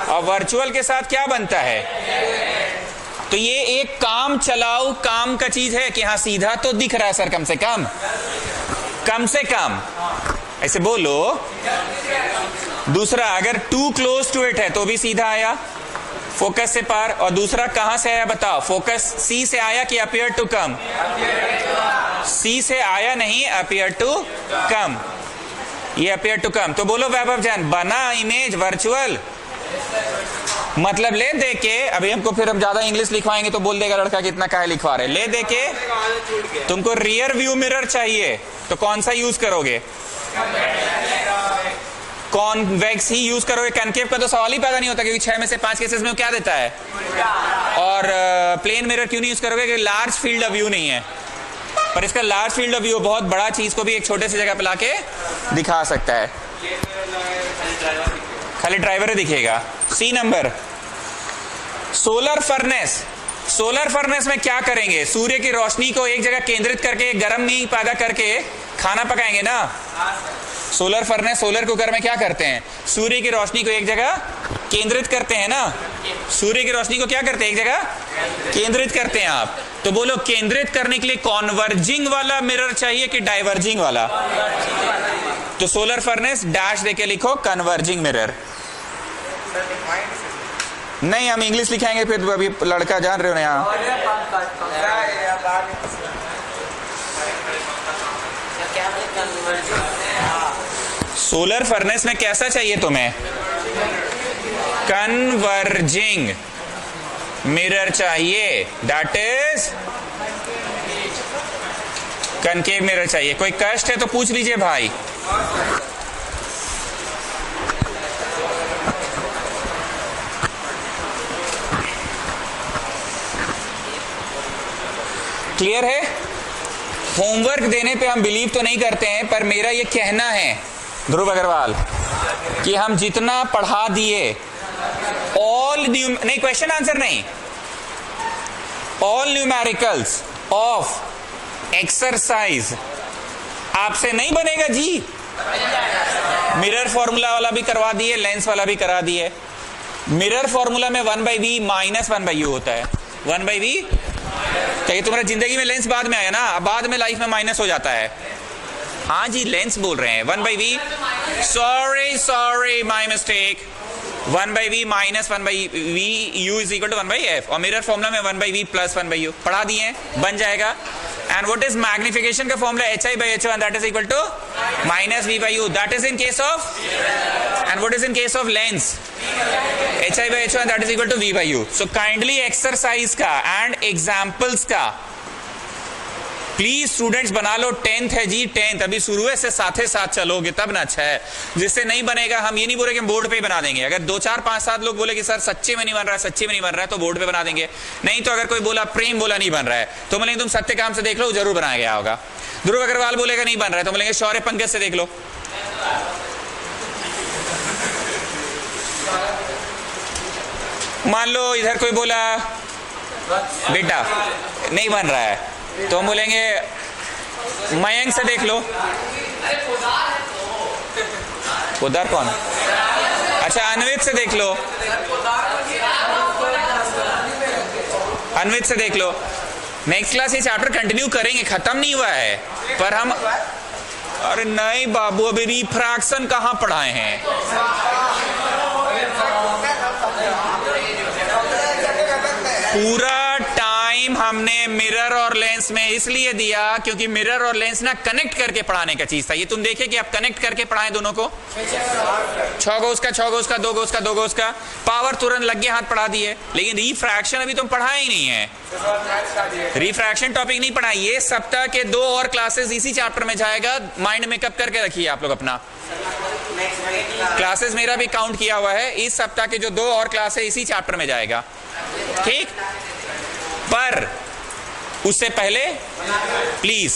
A: और वर्चुअल के साथ क्या बनता है? तो ये एक काम चलाऊ काम का चीज है कि हाँ सीधा तो दिख रहा है सर, कम से कम ऐसे बोलो। दूसरा, अगर टू क्लोज टू इट है तो भी सीधा आया, फोकस से पार। और दूसरा कहां से आया बताओ? फोकस सी से आया कि अपीयर टू कम? सी से आया नहीं, अपीयर टू कम। ये अपीयर टू कम। तो बोलो वैभव जैन, बना इमेज वर्चुअल? मतलब ले दे के, अभी हमको फिर हम ज्यादा इंग्लिश लिखवाएंगे तो बोल देगा लड़का कितना काहे लिखवा रहे। ले दे के तुमको रियर व्यू मिरर चाहिए तो कौन सा यूज करोगे? कॉन्वेक्स ही यूज करोगे। कनकेव का तो सवाल ही पैदा नहीं होता क्योंकि 6 में से 5 केसेस में क्या देता है? और प्लेन मिरर क्यों नहीं यूज करोगे? क्योंकि लार्ज फील्ड ऑफ व्यू नहीं है। पर इसका लार्ज फील्ड ऑफ व्यू बहुत बड़ा चीज को भी एक छोटे से जगह पे लाके दिखा सकता है। खाली ड्राइवर ही दिखेगा। C number, solar furnace. Solar furnace में क्या करेंगे? सूर्य की रोशनी को एक जगह केंद्रित करके गर्म में पैदा करके खाना पकाएंगे ना। सोलर फर्नेस, सोलर कुकर में क्या करते हैं? सूर्य की रोशनी को एक जगह केंद्रित करते हैं ना। सूर्य की रोशनी को क्या करते हैं? एक जगह केंद्रित करते हैं आप। तो बोलो केंद्रित करने के लिए कॉन्वर्जिंग वाला मिरर चाहिए कि डाइवर्जिंग वाला? तो सोलर फर्नेस डैश देके लिखो कन्वर्जिंग मिरर। नहीं, हम इंग्लिश लिखाएंगे फिर अभी लड़का जान रहे हो ना यहाँ। सोलर फर्नेस में कैसा चाहिए तुम्हें? कन्वर्जिंग मिरर चाहिए, दैट इज कनकेव मिरर चाहिए। कोई कष्ट है तो पूछ लीजिए भाई। क्लियर है? होमवर्क देने पे हम बिलीव तो नहीं करते हैं, पर मेरा ये कहना है ध्रुव अग्रवाल कि हम जितना पढ़ा दिए ऑल नहीं, क्वेश्चन आंसर नहीं, ऑल न्यूमेरिकल्स ऑफ एक्सरसाइज आपसे नहीं बनेगा जी। मिरर फॉर्मूला वाला भी करवा दिए, लेंस वाला भी करा दिए। मिरर फॉर्मूला में 1/v माइनस 1/u होता है। 1/v क्या तुम्हारा जिंदगी में लेंस बाद में आया ना, अब बाद में लाइफ में माइनस हो जाता है। हाँ जी, लेंस बोल रहे हैं। 1/v, sorry my mistake. 1/v minus 1/v, u is equal to 1/f, और मिरर फॉर्मूला में 1/v प्लस 1/u पढ़ा दिए, बन जाएगा। एंड व्हाट इज मैग्निफिकेशन का formula? hi/h1 that is equal to minus v/u, that is in case of, and what is in case of lens? hi/h1 that is equal to v/u। So kindly exercise का and examples का please students बना लो। 10th है जी, 10th अभी शुरू है, से साथे साथ चलोगे तब ना अच्छा है। जिससे नहीं बनेगा, हम ये नहीं बोले कि हम बोर्ड पे ही बना देंगे। अगर 2 4 5 7 लोग बोले कि सर सच्चे में नहीं बन रहा है, सच्चे में नहीं बन रहा है, तो बोर्ड पे बना देंगे। नहीं तो अगर कोई बोला, प्रेम बोला नहीं बन रहा है, तो बोलेंगे तुम सत्य काम से देख लो, जरूर बनाया गया होगा। ध्रुव अग्रवाल बोलेगा नहीं बन रहा है, तो बोलेंगे शौर्य पंकज से देख लो। मान लो इधर कोई बोला बेटा नहीं बन रहा है, तो हम बोलेंगे मयंक से देख लो। पोदार कौन? अच्छा, अन्वित से देख लो, अन्वित से देख लो। नेक्स्ट क्लास ये चैप्टर कंटिन्यू करेंगे, खत्म नहीं हुआ है, पर हम, अरे नहीं बाबू, अभी रिफ्रैक्शन कहाँ पढ़ाए हैं? पूरा टाइम हमने मिरर और लेंस में इसलिए दिया क्योंकि मिरर और लेंस ना कनेक्ट करके पढ़ाने का चीज था। ये तुम देखिए कि आप कनेक्ट करके पढ़ाएं दोनों को। 6 गोस का 6 गोस का, 2 गोस का 2 गोस का, पावर तुरंत लग गए, हाथ पढ़ा दिए। लेकिन रिफ्रैक्शन अभी तुम पढ़ाए ही नहीं है। रिफ्रैक्शन टॉपिक नहीं पढ़ाई। ये सप्ताह के 2 और क्लासेस इसी चैप्टर में जाएगा। माइंड मेकअप करके रखिए आप लोग अपना। क्लासेस मेरा भी काउंट किया हुआ है। इस सप्ताह के जो 2 और क्लास है इसी चैप्टर में जाएगा, ठीक? पर उससे पहले प्लीज